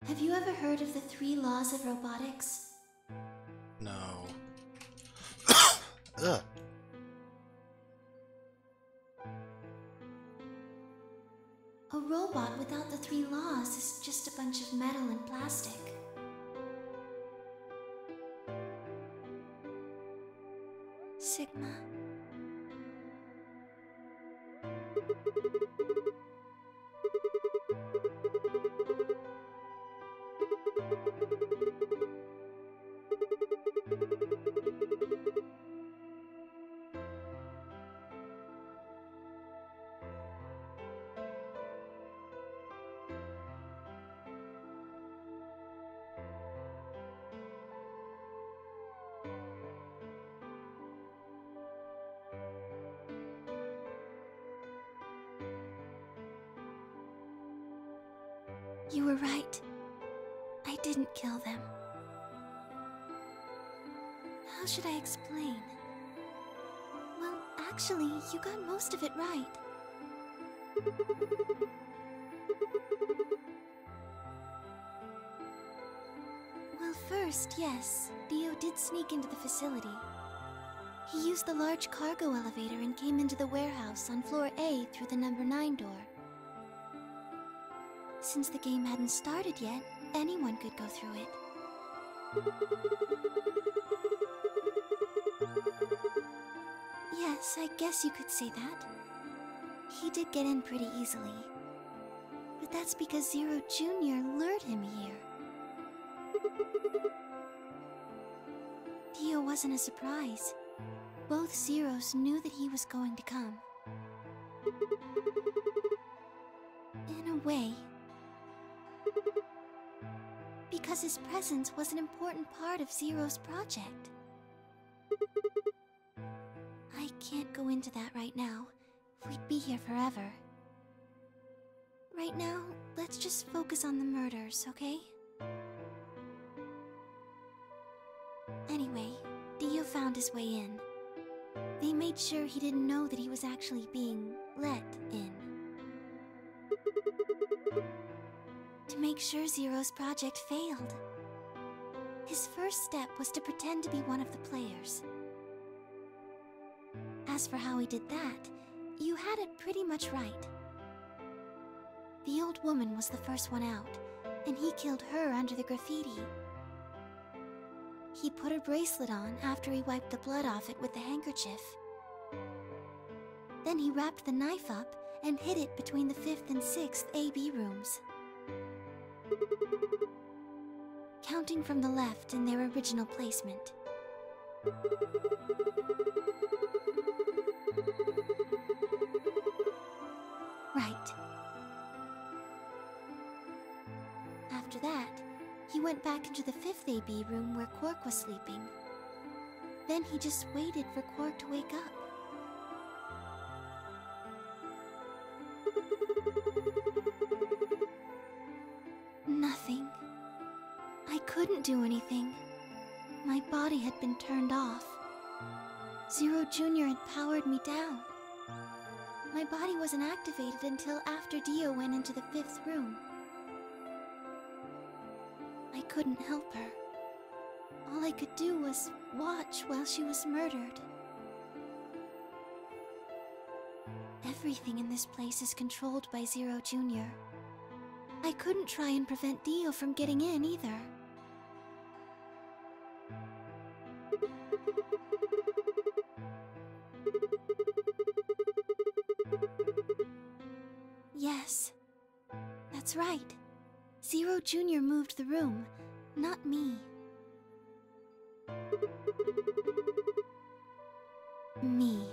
Speaker 2: Have you ever heard of the 3 laws of robotics?
Speaker 1: No. Ugh.
Speaker 2: A robot without the 3 laws is just a bunch of metal and plastic. Sigma. You were right. I didn't kill them. How should I explain? Well, actually, you got most of it right. Well, first, yes, Dio did sneak into the facility. He used the large cargo elevator and came into the warehouse on floor A through the number 9 door. Since the game hadn't started yet, anyone could go through it. Yes, I guess you could say that. He did get in pretty easily. But that's because Zero Jr. lured him here. Dio wasn't a surprise. Both Zeros knew that he was going to come. In a way. Because his presence was an important part of Zero's project. I can't go into that right now. We'd be here forever. Right now, let's just focus on the murders, okay? Anyway, Dio found his way in. They made sure he didn't know that he was actually being let in. To make sure Zero's project failed. His first step was to pretend to be one of the players. As for how he did that, you had it pretty much right. The old woman was the first one out, and he killed her under the graffiti. He put her bracelet on after he wiped the blood off it with the handkerchief. Then he wrapped the knife up and hid it between the 5th and 6th AB rooms. Counting from the left in their original placement. Right. After that, he went back into the 5th AB room where Quark was sleeping. Then he just waited for Quark to wake up. Nothing. I couldn't do anything. My body had been turned off. Zero Jr. had powered me down. My body wasn't activated until after Dio went into the 5th room. I couldn't help her. All I could do was watch while she was murdered. Everything in this place is controlled by Zero Jr. I couldn't try and prevent Dio from getting in either. Yes. That's right. Zero Jr. moved the room, not me. Me.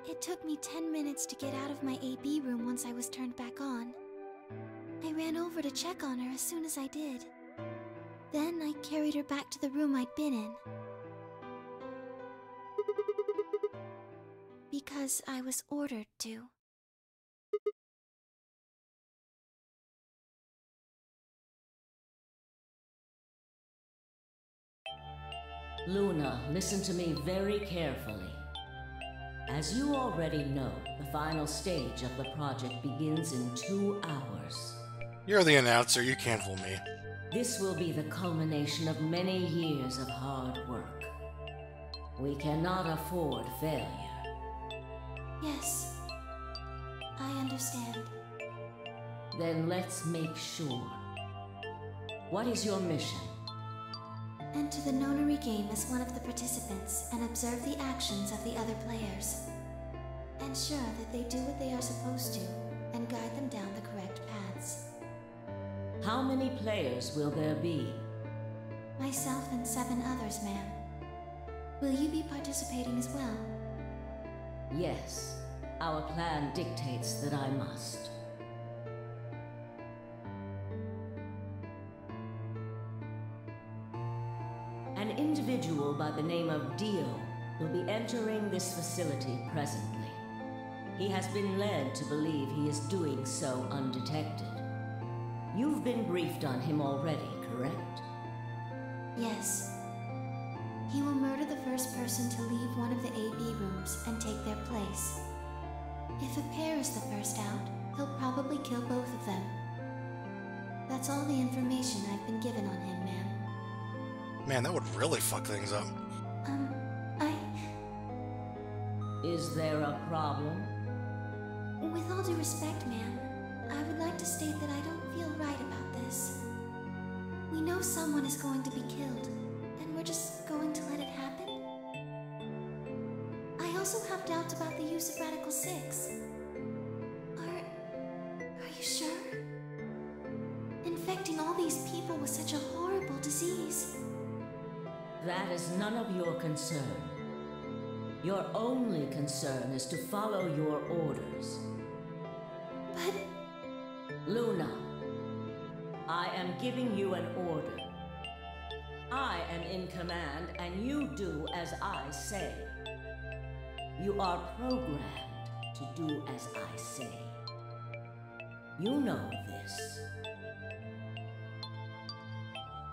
Speaker 2: It took me 10 minutes to get out of my AB room once I was turned back on. I ran over to check on her as soon as I did. Then I carried her back to the room I'd been in. Because I was ordered to.
Speaker 6: Luna, listen to me very carefully. As you already know, the final stage of the project begins in 2 hours.
Speaker 1: You're the announcer, you can't fool me.
Speaker 6: This will be the culmination of many years of hard work. We cannot afford failure.
Speaker 2: Yes, I understand.
Speaker 6: Then let's make sure. What is your mission?
Speaker 2: Enter the Nonary game as one of the participants and observe the actions of the other players. Ensure that they do what they are supposed to and guide them down the correct paths.
Speaker 6: How many players will there be?
Speaker 2: Myself and 7 others, ma'am. Will you be participating as well?
Speaker 6: Yes. Our plan dictates that I must. An individual by the name of Dio will be entering this facility presently. He has been led to believe he is doing so undetected. You've been briefed on him already, correct?
Speaker 2: Yes. He will murder the first person to leave one of the AB rooms and take their place. If a pair is the first out, he'll probably kill both of them. That's all the information I've been given on him, ma'am.
Speaker 1: Man, that would really fuck things up.
Speaker 6: Is there a problem?
Speaker 2: With all due respect, ma'am, I would like to state that I don't feel right about this. We know someone is going to be killed, and we're just going to let it happen? I also have doubts about the use of Radical 6. Are you sure? Infecting all these people with such a horrible disease.
Speaker 6: That is none of your concern. Your only concern is to follow your orders.
Speaker 2: But...
Speaker 6: Luna, I am giving you an order. I am in command, and you do as I say. You are programmed to do as I say. You know this.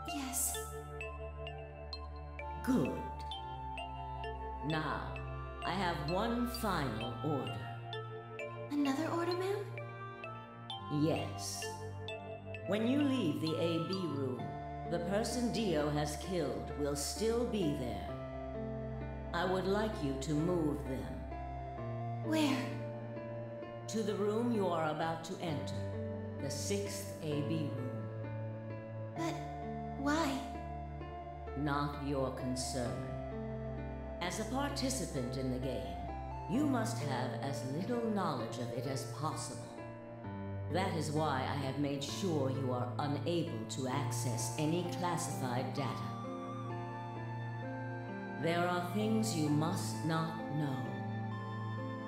Speaker 2: Yes.
Speaker 6: Good. Now, I have one final order.
Speaker 2: Another order, ma'am?
Speaker 6: Yes. When you leave the AB room, the person Dio has killed will still be there. I would like you to move them.
Speaker 2: Where?
Speaker 6: To the room you are about to enter, the 6th AB room.
Speaker 2: But why?
Speaker 6: Not your concern. As a participant in the game, you must have as little knowledge of it as possible. That is why I have made sure you are unable to access any classified data. There are things you must not know.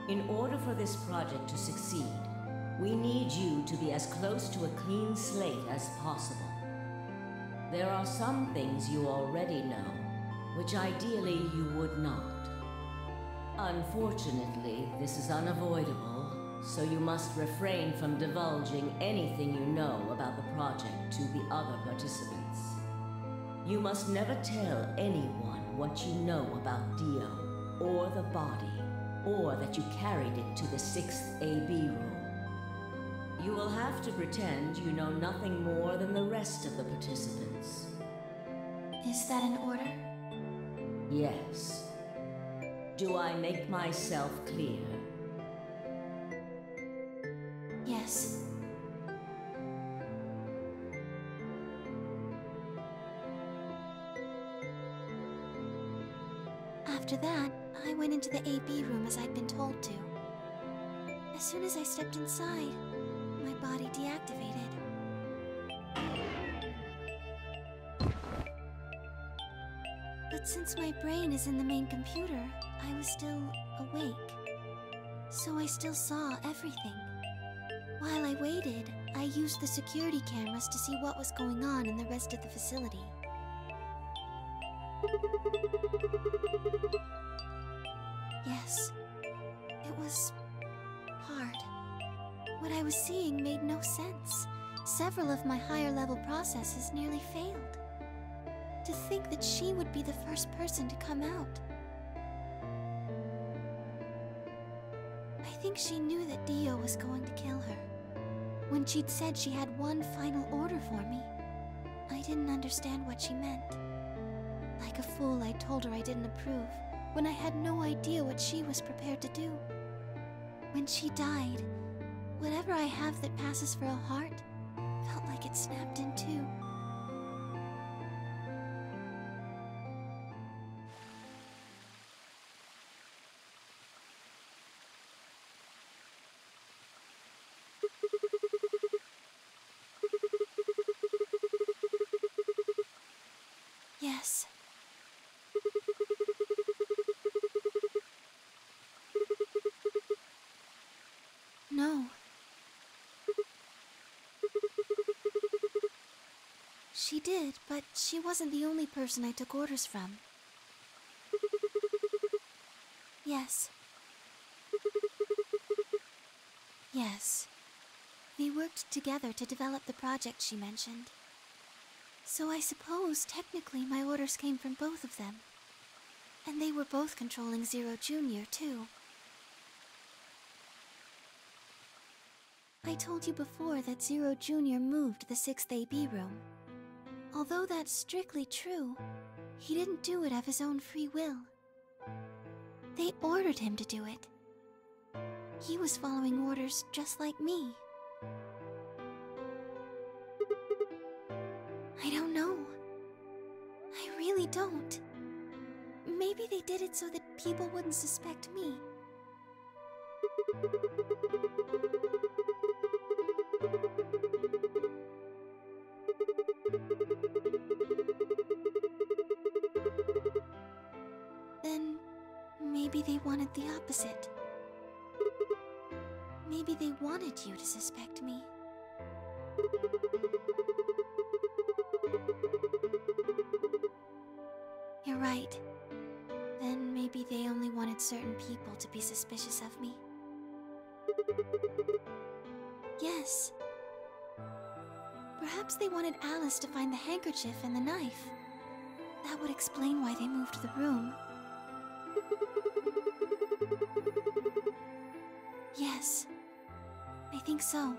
Speaker 6: In order for this project to succeed, we need you to be as close to a clean slate as possible. There are some things you already know, which ideally you would not. Unfortunately, this is unavoidable, so you must refrain from divulging anything you know about the project to the other participants. You must never tell anyone what you know about Dio, or the body, or that you carried it to the 6th AB room. You will have to pretend you know nothing more than the rest of the participants.
Speaker 2: Is that an order?
Speaker 6: Yes. Do I make myself clear?
Speaker 2: Yes. After that, I went into the AB room as I'd been told to. As soon as I stepped inside, my body deactivated. But since my brain is in the main computer, I was still awake. So I still saw everything. While I waited, I used the security cameras to see what was going on in the rest of the facility. Yes, it was hard. What I was seeing made no sense. Several of my higher level processes nearly failed. To think that she would be the first person to come out. I think she knew that Dio was going to kill her. When she'd said she had one final order for me, I didn't understand what she meant. Like a fool, I told her I didn't approve, when I had no idea what she was prepared to do. When she died, whatever I have that passes for a heart felt like it snapped in two. Yes. No. She did, but she wasn't the only person I took orders from. Yes. Yes. We worked together to develop the project she mentioned. So I suppose, technically, my orders came from both of them. And they were both controlling Zero Jr., too. I told you before that Zero Jr. moved the 6th AB room. Although that's strictly true, he didn't do it of his own free will. They ordered him to do it. He was following orders just like me. I don't know. I really don't. Maybe they did it so that people wouldn't suspect me. Then, maybe they wanted the opposite. Maybe they wanted you to suspect me. You're right. Then maybe they only wanted certain people to be suspicious of me. Yes. Perhaps they wanted Alice to find the handkerchief and the knife. That would explain why they moved the room. Yes. I think so.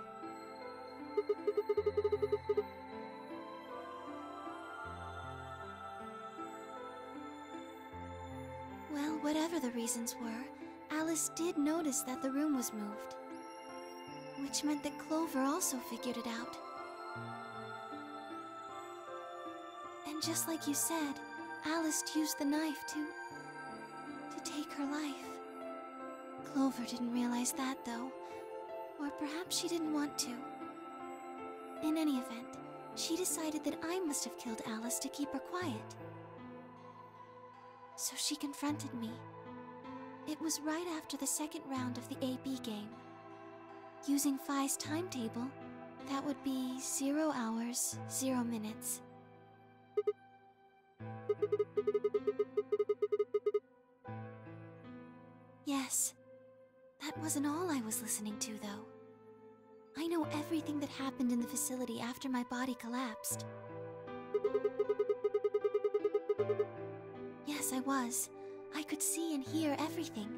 Speaker 2: Well, whatever the reasons were, Alice did notice that the room was moved. Which meant that Clover also figured it out. And just like you said, Alice used the knife to take her life. Clover didn't realize that, though. Or perhaps she didn't want to. In any event, she decided that I must have killed Alice to keep her quiet. So she confronted me. It was right after the second round of the AB game. Using Phi's timetable, that would be 0 hours, 0 minutes. Yes. That wasn't all I was listening to, though. I know everything that happened in the facility after my body collapsed. Yes, I was. I could see and hear everything.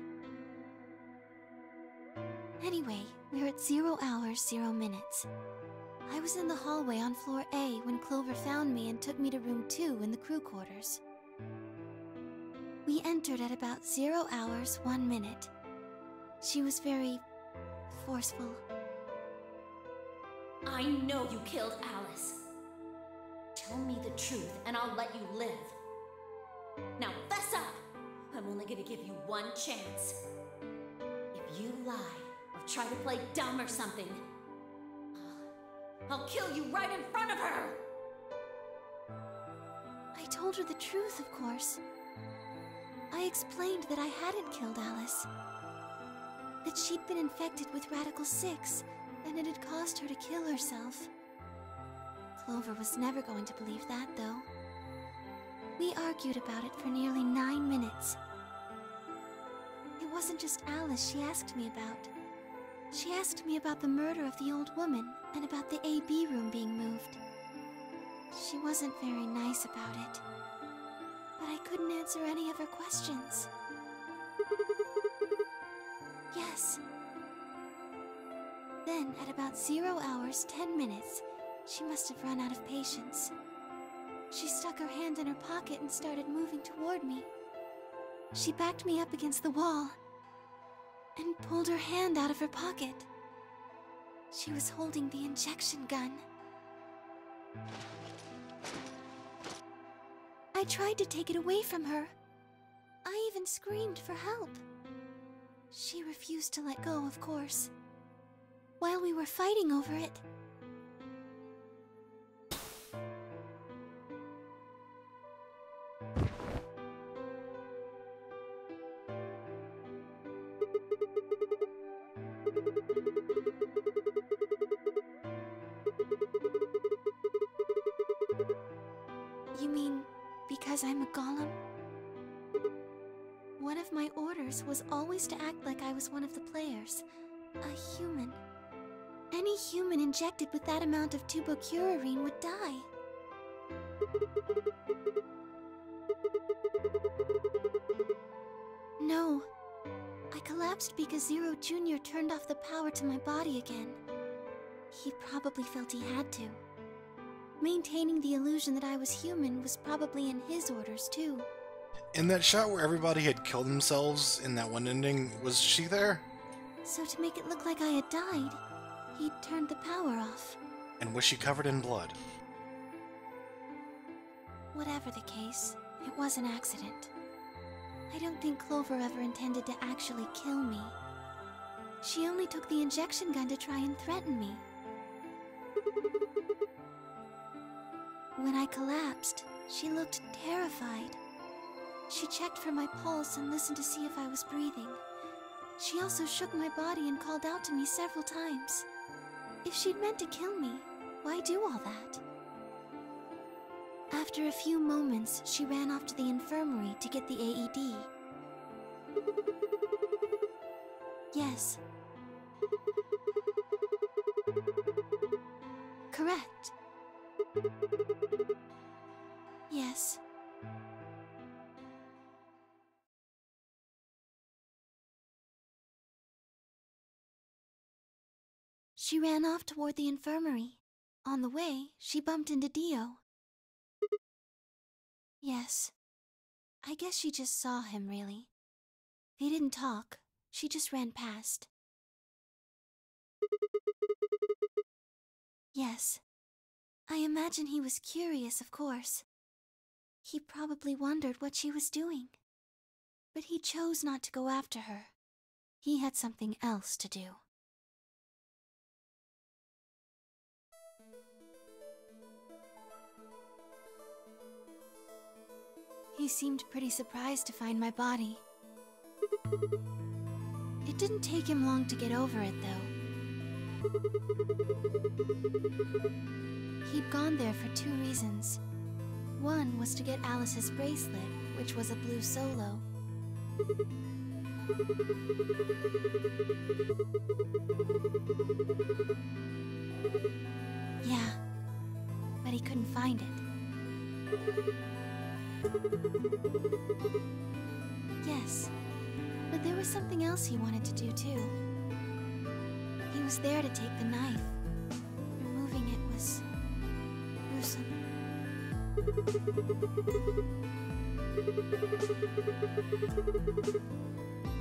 Speaker 2: Anyway, we're at 0 hours, 0 minutes. I was in the hallway on floor A when Clover found me and took me to room 2 in the crew quarters. We entered at about 0 hours, 1 minute. She was very forceful.
Speaker 10: I know you killed Alice. Tell me the truth and I'll let you live. Now fess up! I'm only gonna give you one chance. If you lie or try to play dumb or something, I'll kill you right in front of her!
Speaker 2: I told her the truth, of course. I explained that I hadn't killed Alice. That she'd been infected with Radical 6, and it had caused her to kill herself. Clover was never going to believe that, though. We argued about it for nearly 9 minutes. It wasn't just Alice she asked me about. She asked me about the murder of the old woman, and about the AB room being moved. She wasn't very nice about it, but I couldn't answer any of her questions. Yes. Then, at about 0 hours, 10 minutes, she must have run out of patience. She stuck her hand in her pocket and started moving toward me. She backed me up against the wall and pulled her hand out of her pocket. She was holding the injection gun. I tried to take it away from her. I even screamed for help. She refused to let go, of course. While we were fighting over it, You mean because I'm a golem? One of my orders was always to act like I was one of the players, a human. Any human injected with that amount of tubocurarine would die. No. I collapsed because Zero Jr. turned off the power to my body again. He probably felt he had to. Maintaining the illusion that I was human was probably in his orders, too.
Speaker 1: In that shot where everybody had killed themselves in that one ending, was she there?
Speaker 2: So to make it look like I had died, he'd turned the power off.
Speaker 1: And was she covered in blood?
Speaker 2: Whatever the case, it was an accident. I don't think Clover ever intended to actually kill me. She only took the injection gun to try and threaten me. When I collapsed, she looked terrified. She checked for my pulse and listened to see if I was breathing. She also shook my body and called out to me several times. If she'd meant to kill me, why do all that? After a few moments, she ran off to the infirmary to get the AED. Yes. Correct. Yes. She ran off toward the infirmary. On the way, she bumped into Dio. Yes. I guess she just saw him, really. They didn't talk. She just ran past. Yes. I imagine he was curious, of course. He probably wondered what she was doing. But he chose not to go after her. He had something else to do. He seemed pretty surprised to find my body. It didn't take him long to get over it, though. He'd gone there for 2 reasons. One was to get Alice's bracelet, which was a blue solo. Yeah, but he couldn't find it. Yes, but there was something else he wanted to do, too. He was there to take the knife. Removing it was gruesome.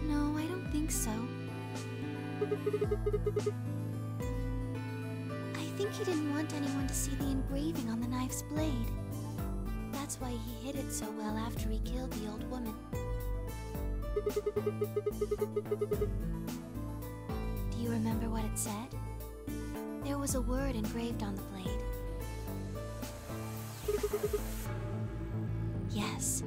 Speaker 2: No, I don't think so. I think he didn't want anyone to see the engraving on the knife's blade. That's why he hid it so well after he killed the old woman. Do you remember what it said? There there was a word engraved on the blade. Yes.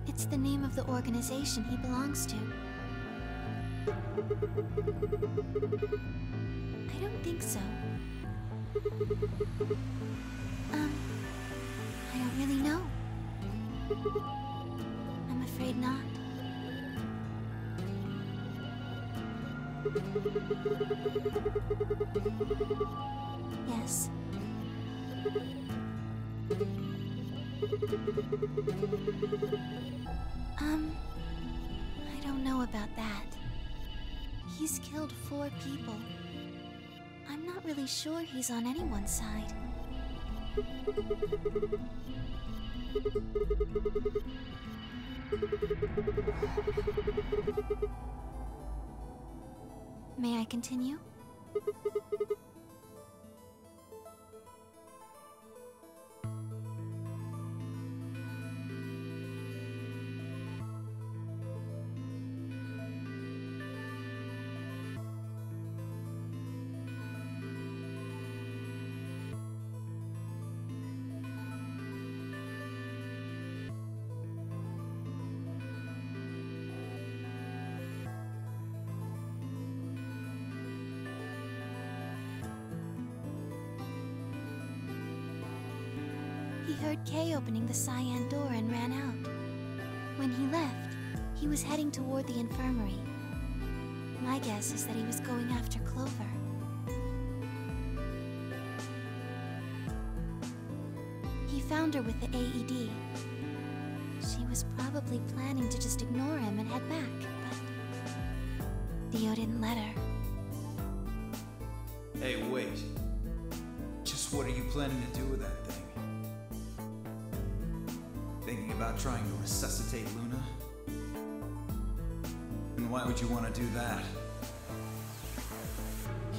Speaker 2: It's the name of the organization he belongs to. I don't think so. I don't really know. I'm afraid not. Yes. I don't know about that. He's killed 4 people. I'm not really sure he's on anyone's side. May I continue? He heard Kay opening the cyan door and ran out. When he left, he was heading toward the infirmary. My guess is that he was going after Clover. He found her with the AED. She was probably planning to just ignore him and head back, but Theo didn't let her.
Speaker 13: Hey, wait. Just what are you planning to do with that thing? Thinking about trying to resuscitate Luna? And why would you want to do that?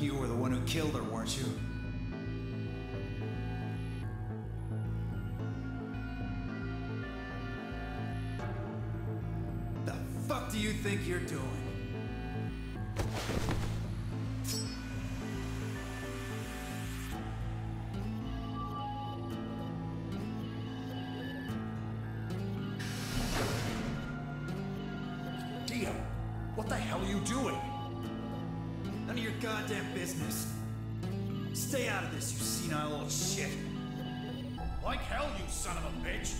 Speaker 13: You were the one who killed her, weren't you? The fuck do you think you're doing?
Speaker 3: What the hell are you doing?
Speaker 13: None of your goddamn business. Stay out of this, you senile old shit.
Speaker 9: Like hell, you son of a bitch!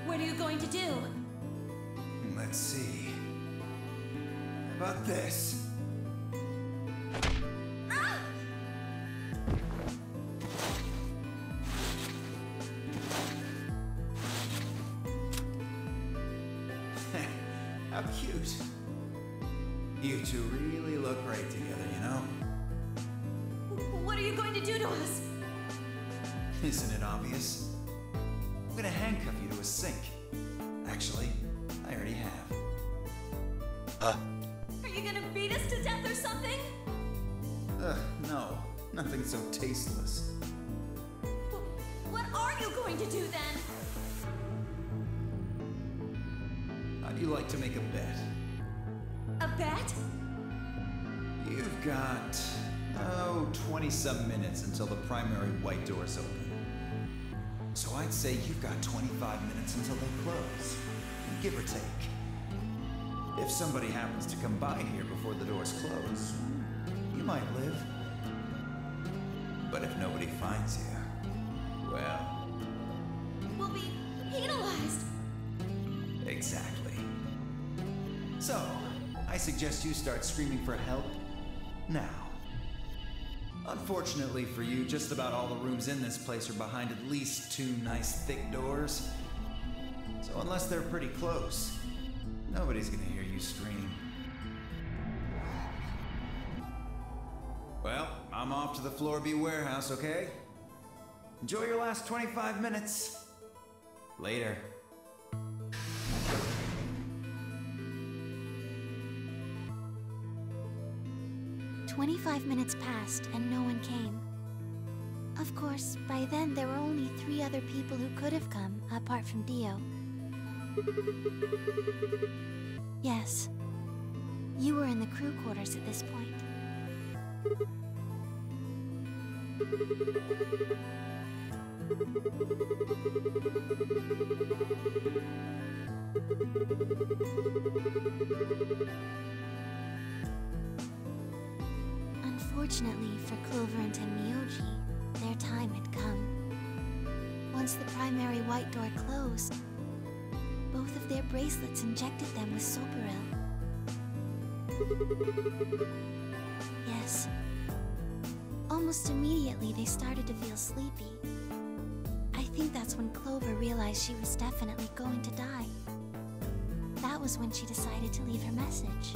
Speaker 10: What are you going to do?
Speaker 13: Let's see. How about this?
Speaker 10: Ah!
Speaker 13: How cute. You two really look great together, you know?
Speaker 10: What are you going to do to us?
Speaker 13: Isn't it obvious? I'm gonna handcuff you to a sink. Actually, I already have.
Speaker 10: Are you gonna beat us to death or something?
Speaker 13: No. Nothing so tasteless.
Speaker 10: What are you going to do then?
Speaker 13: How'd you like to make a bet?
Speaker 10: A bet?
Speaker 13: You've got, 20-some minutes until the primary white doors open. So I'd say you've got 25 minutes until they close, give or take. If somebody happens to come by here before the doors close, you might live. But if nobody finds you, well...
Speaker 10: We'll be penalized.
Speaker 13: Exactly. So, I suggest you start screaming for help now. Unfortunately for you, just about all the rooms in this place are behind at least 2 nice thick doors. So unless they're pretty close, nobody's gonna hear you scream. Well, I'm off to the Floor B warehouse, okay? Enjoy your last 25 minutes. Later.
Speaker 2: 25 minutes passed and no one came. Of course, by then there were only 3 other people who could have come, apart from Dio. Yes. You were in the crew quarters at this point. Unfortunately for Clover and Tenmyoji, their time had come. Once the primary white door closed, both of their bracelets injected them with Soparil. Yes. Almost immediately, they started to feel sleepy. I think that's when Clover realized she was definitely going to die. That was when she decided to leave her message.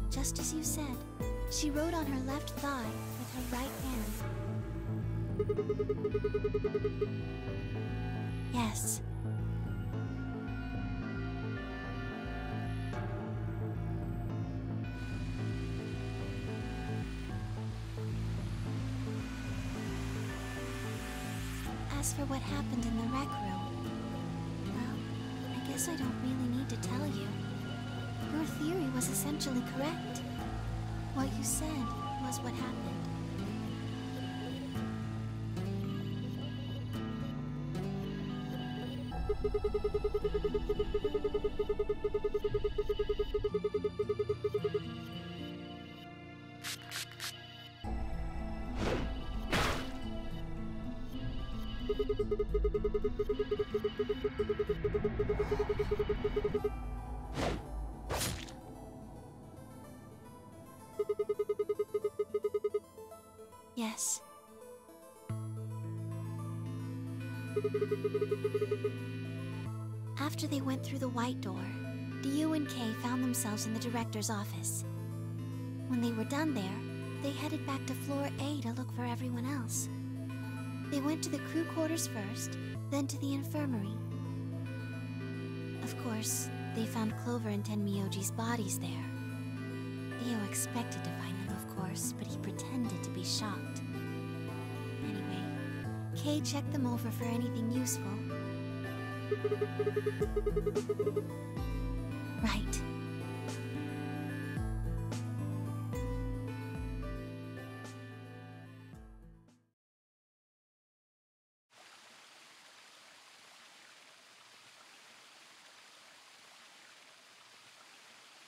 Speaker 2: Just as you said, she wrote on her left thigh with her right hand. Yes. As for what happened in the rec room, well, I guess I don't really need to tell you. Your theory was essentially correct. What you said was what happened. Yes. After they went through the white door, Dio and Kay found themselves in the director's office. When they were done there, they headed back to floor A to look for everyone else. They went to the crew quarters first, then to the infirmary. Of course, they found Clover and Tenmyoji's bodies there. Dio expected to find them, of course, but he pretended to be shocked. Anyway, Kay checked them over for anything useful. Right.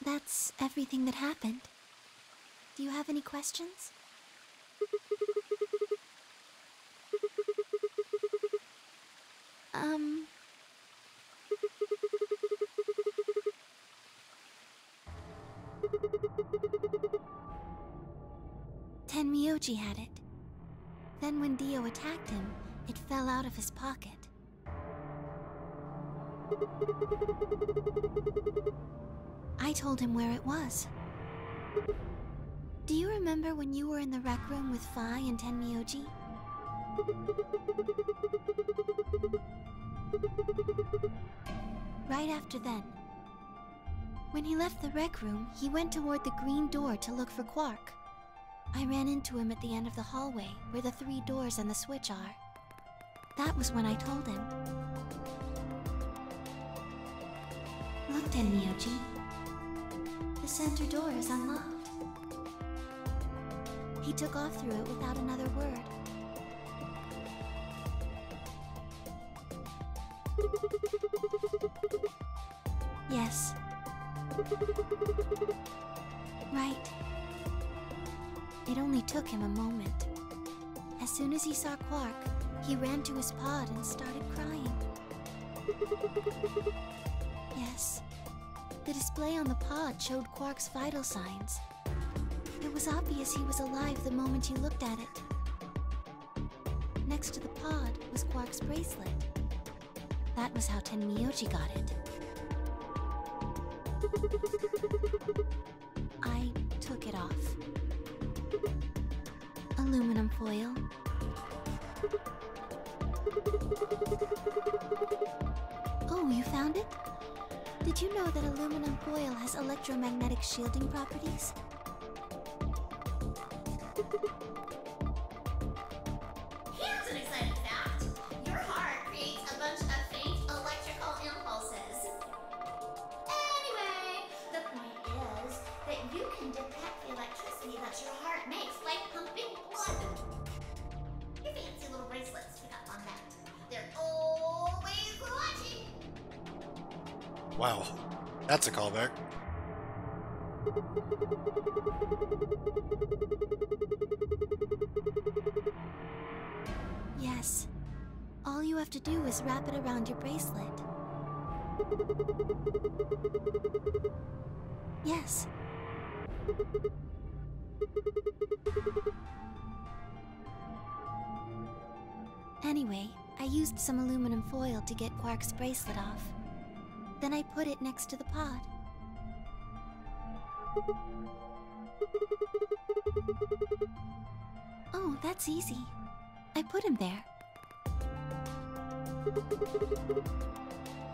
Speaker 2: That's everything that happened. Do you have any questions? Tenmyoji had it. Then when Dio attacked him, it fell out of his pocket. I told him where it was. Do you remember when you were in the rec room with Phi and Tenmyoji? Right after then. When he left the rec room, he went toward the green door to look for Quark. I ran into him at the end of the hallway, where the 3 doors and the switch are. That was when I told him. Look, Tenmyoji. The center door is unlocked. He took off through it without another word. Yes. Right. It only took him a moment. As soon as he saw Quark, he ran to his pod and started crying. Yes. The display on the pod showed Quark's vital signs. It was obvious he was alive the moment you looked at it. Next to the pod was Quark's bracelet. That was how Tenmyoji got it. I took it off. Aluminum foil. Oh, you found it? Did you know that aluminum foil has electromagnetic shielding properties?
Speaker 12: Here's an exciting fact. Your heart creates a bunch of faint electrical impulses. Anyway, the point is that you can detect the electricity that your heart makes by pumping blood. Your fancy little bracelets pick up on that. They're always watching.
Speaker 1: Wow, that's a callback.
Speaker 2: Yes. All you have to do is wrap it around your bracelet. Yes. Anyway, I used some aluminum foil to get Quark's bracelet off. Then I put it next to the pod. Oh, that's easy. I put him there.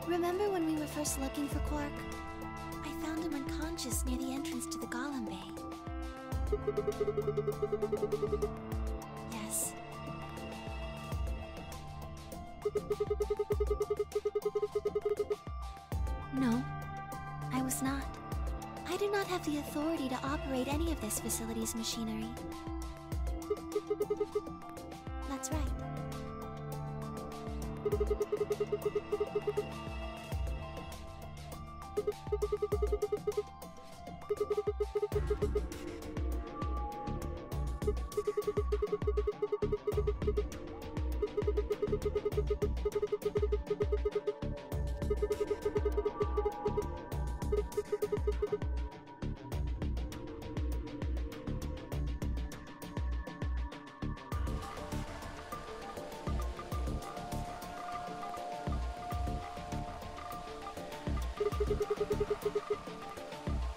Speaker 2: Remember when we were first looking for Quark? I found him unconscious near the entrance to the Golem Bay. Yes. No, I was not. I do not have the authority to operate any of this facility's machinery. That's right.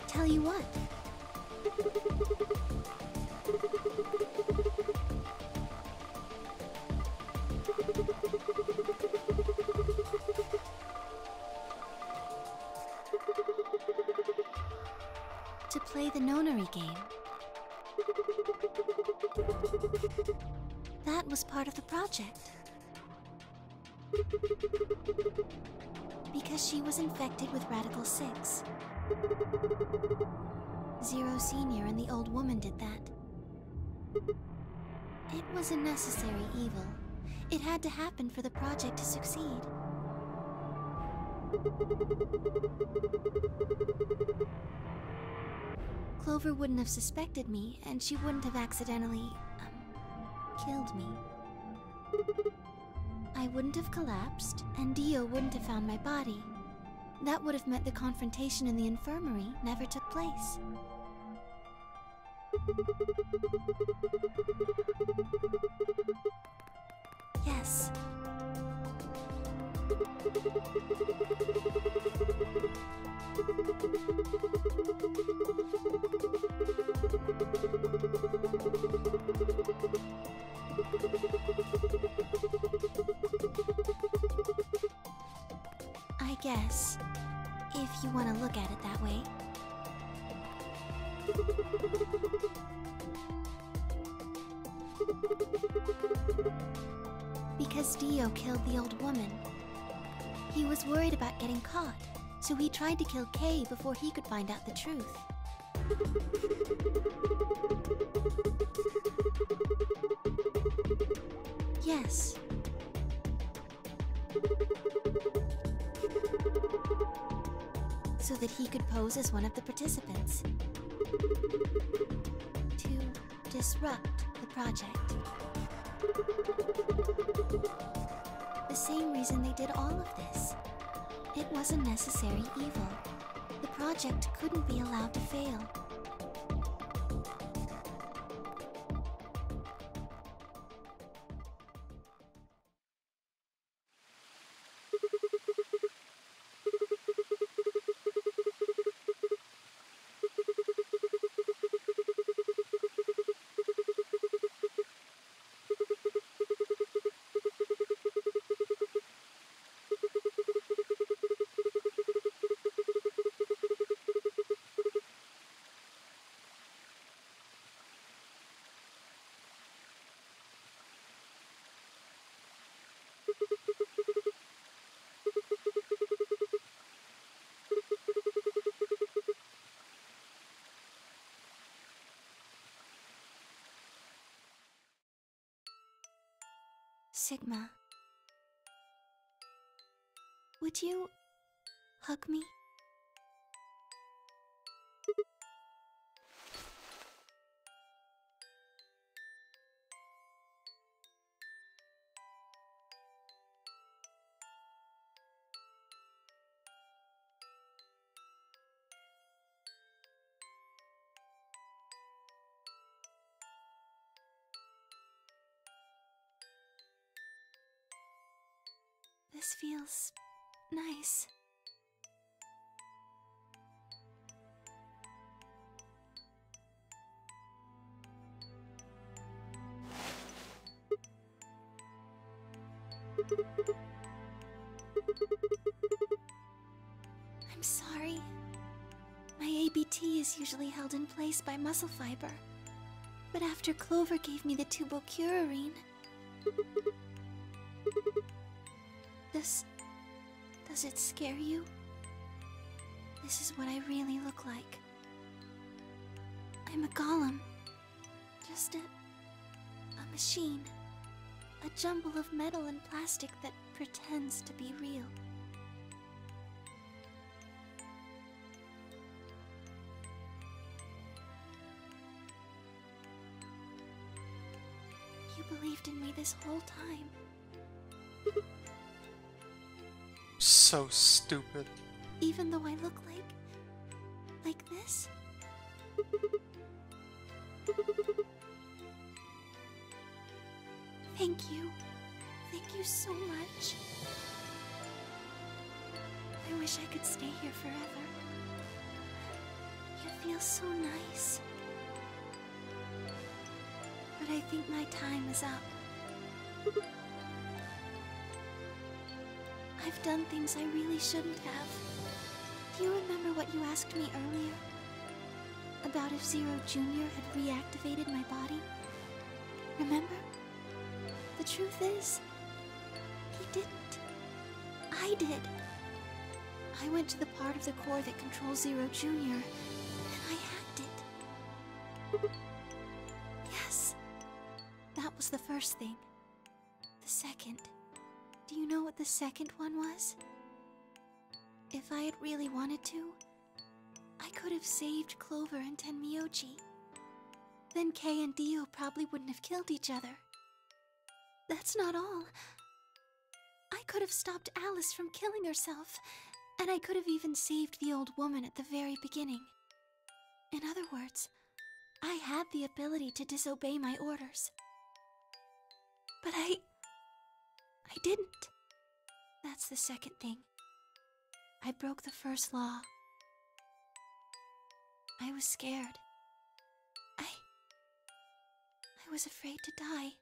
Speaker 2: Tell you what. To play the Nonary game. That was part of the project. Because she was infected with Radical 6. Zero Senior and the old woman did that. It was a necessary evil. It had to happen for the project to succeed. Clover wouldn't have suspected me, and she wouldn't have accidentally, killed me. I wouldn't have collapsed, and Dio wouldn't have found my body. That would have meant the confrontation in the infirmary never took place. Yes. I guess, if you want to look at it that way. Because Dio killed the old woman. He was worried about getting caught, so he tried to kill Kay before he could find out the truth. Yes. So that he could pose as one of the participants. To disrupt the project. The same reason they did all of this. It was a necessary evil. The project couldn't be allowed to fail. Sigma, would you hug me? This feels nice. I'm sorry. My ABT is usually held in place by muscle fiber. But after Clover gave me the tubocurarine... Does it scare you? This is what I really look like. I'm a golem. Just a machine. A jumble of metal and plastic that pretends to be real. You believed in me this whole time.
Speaker 1: So stupid.
Speaker 2: Even though I look like this? Thank you. Thank you so much. I wish I could stay here forever. You feel so nice. But I think my time is up. I've done things I really shouldn't have. Do you remember what you asked me earlier? About if Zero Jr. had reactivated my body? Remember? The truth is, he didn't. I did. I went to the part of the core that controls Zero Jr., and I hacked it. Yes. That was the first thing. The second. Do you know what the second one was? If I had really wanted to, I could have saved Clover and Tenmyoji. Then Kay and Dio probably wouldn't have killed each other. That's not all. I could have stopped Alice from killing herself, and I could have even saved the old woman at the very beginning. In other words, I had the ability to disobey my orders. But I didn't. That's the second thing. I broke the first law. I was scared. I was afraid to die.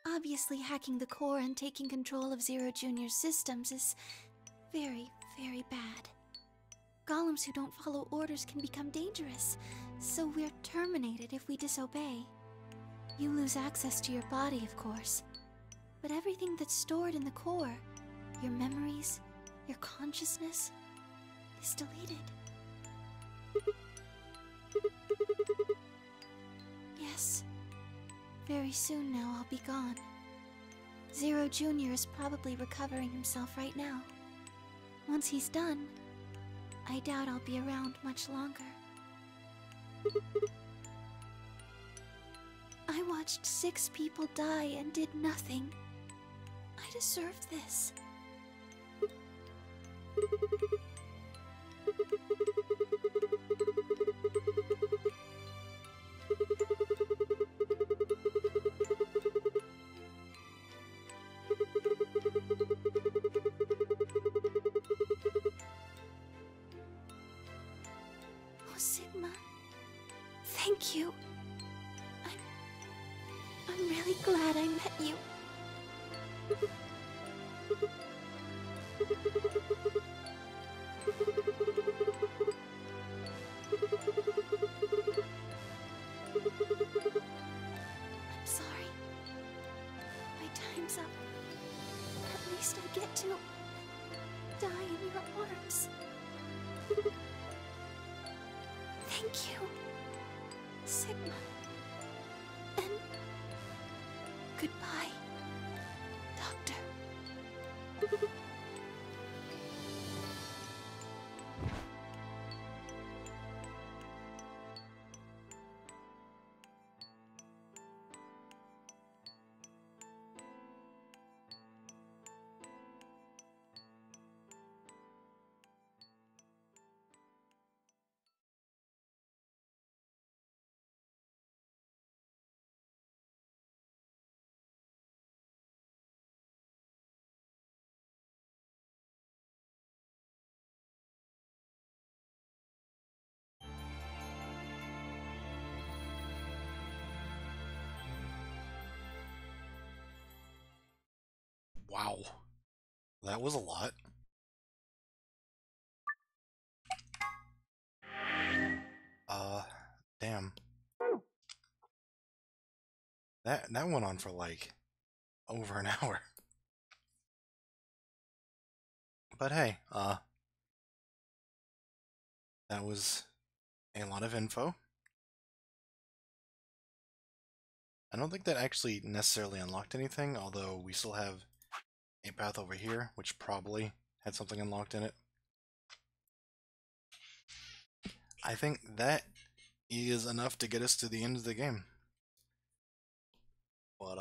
Speaker 2: Obviously, hacking the core and taking control of Zero Jr.'s systems is very, very bad. Golems who don't follow orders can become dangerous, so we're terminated if we disobey. You lose access to your body, of course. But everything that's stored in the core, your memories, your consciousness, is deleted. Yes. Very soon now I'll be gone. Zero Jr. is probably recovering himself right now. Once he's done, I doubt I'll be around much longer. I watched 6 people die and did nothing. I deserved this. Oh, Sigma. Thank you. I'm really glad I met you. I'm sorry. My time's up. At least I get to die in your arms. Thank you, Sigma. And goodbye, Doctor.
Speaker 1: Wow. That was a lot. Damn. That went on for like over an hour. But hey, that was a lot of info. I don't think that actually necessarily unlocked anything, although we still have a path over here, which probably had something unlocked in it. I think that is enough to get us to the end of the game. But,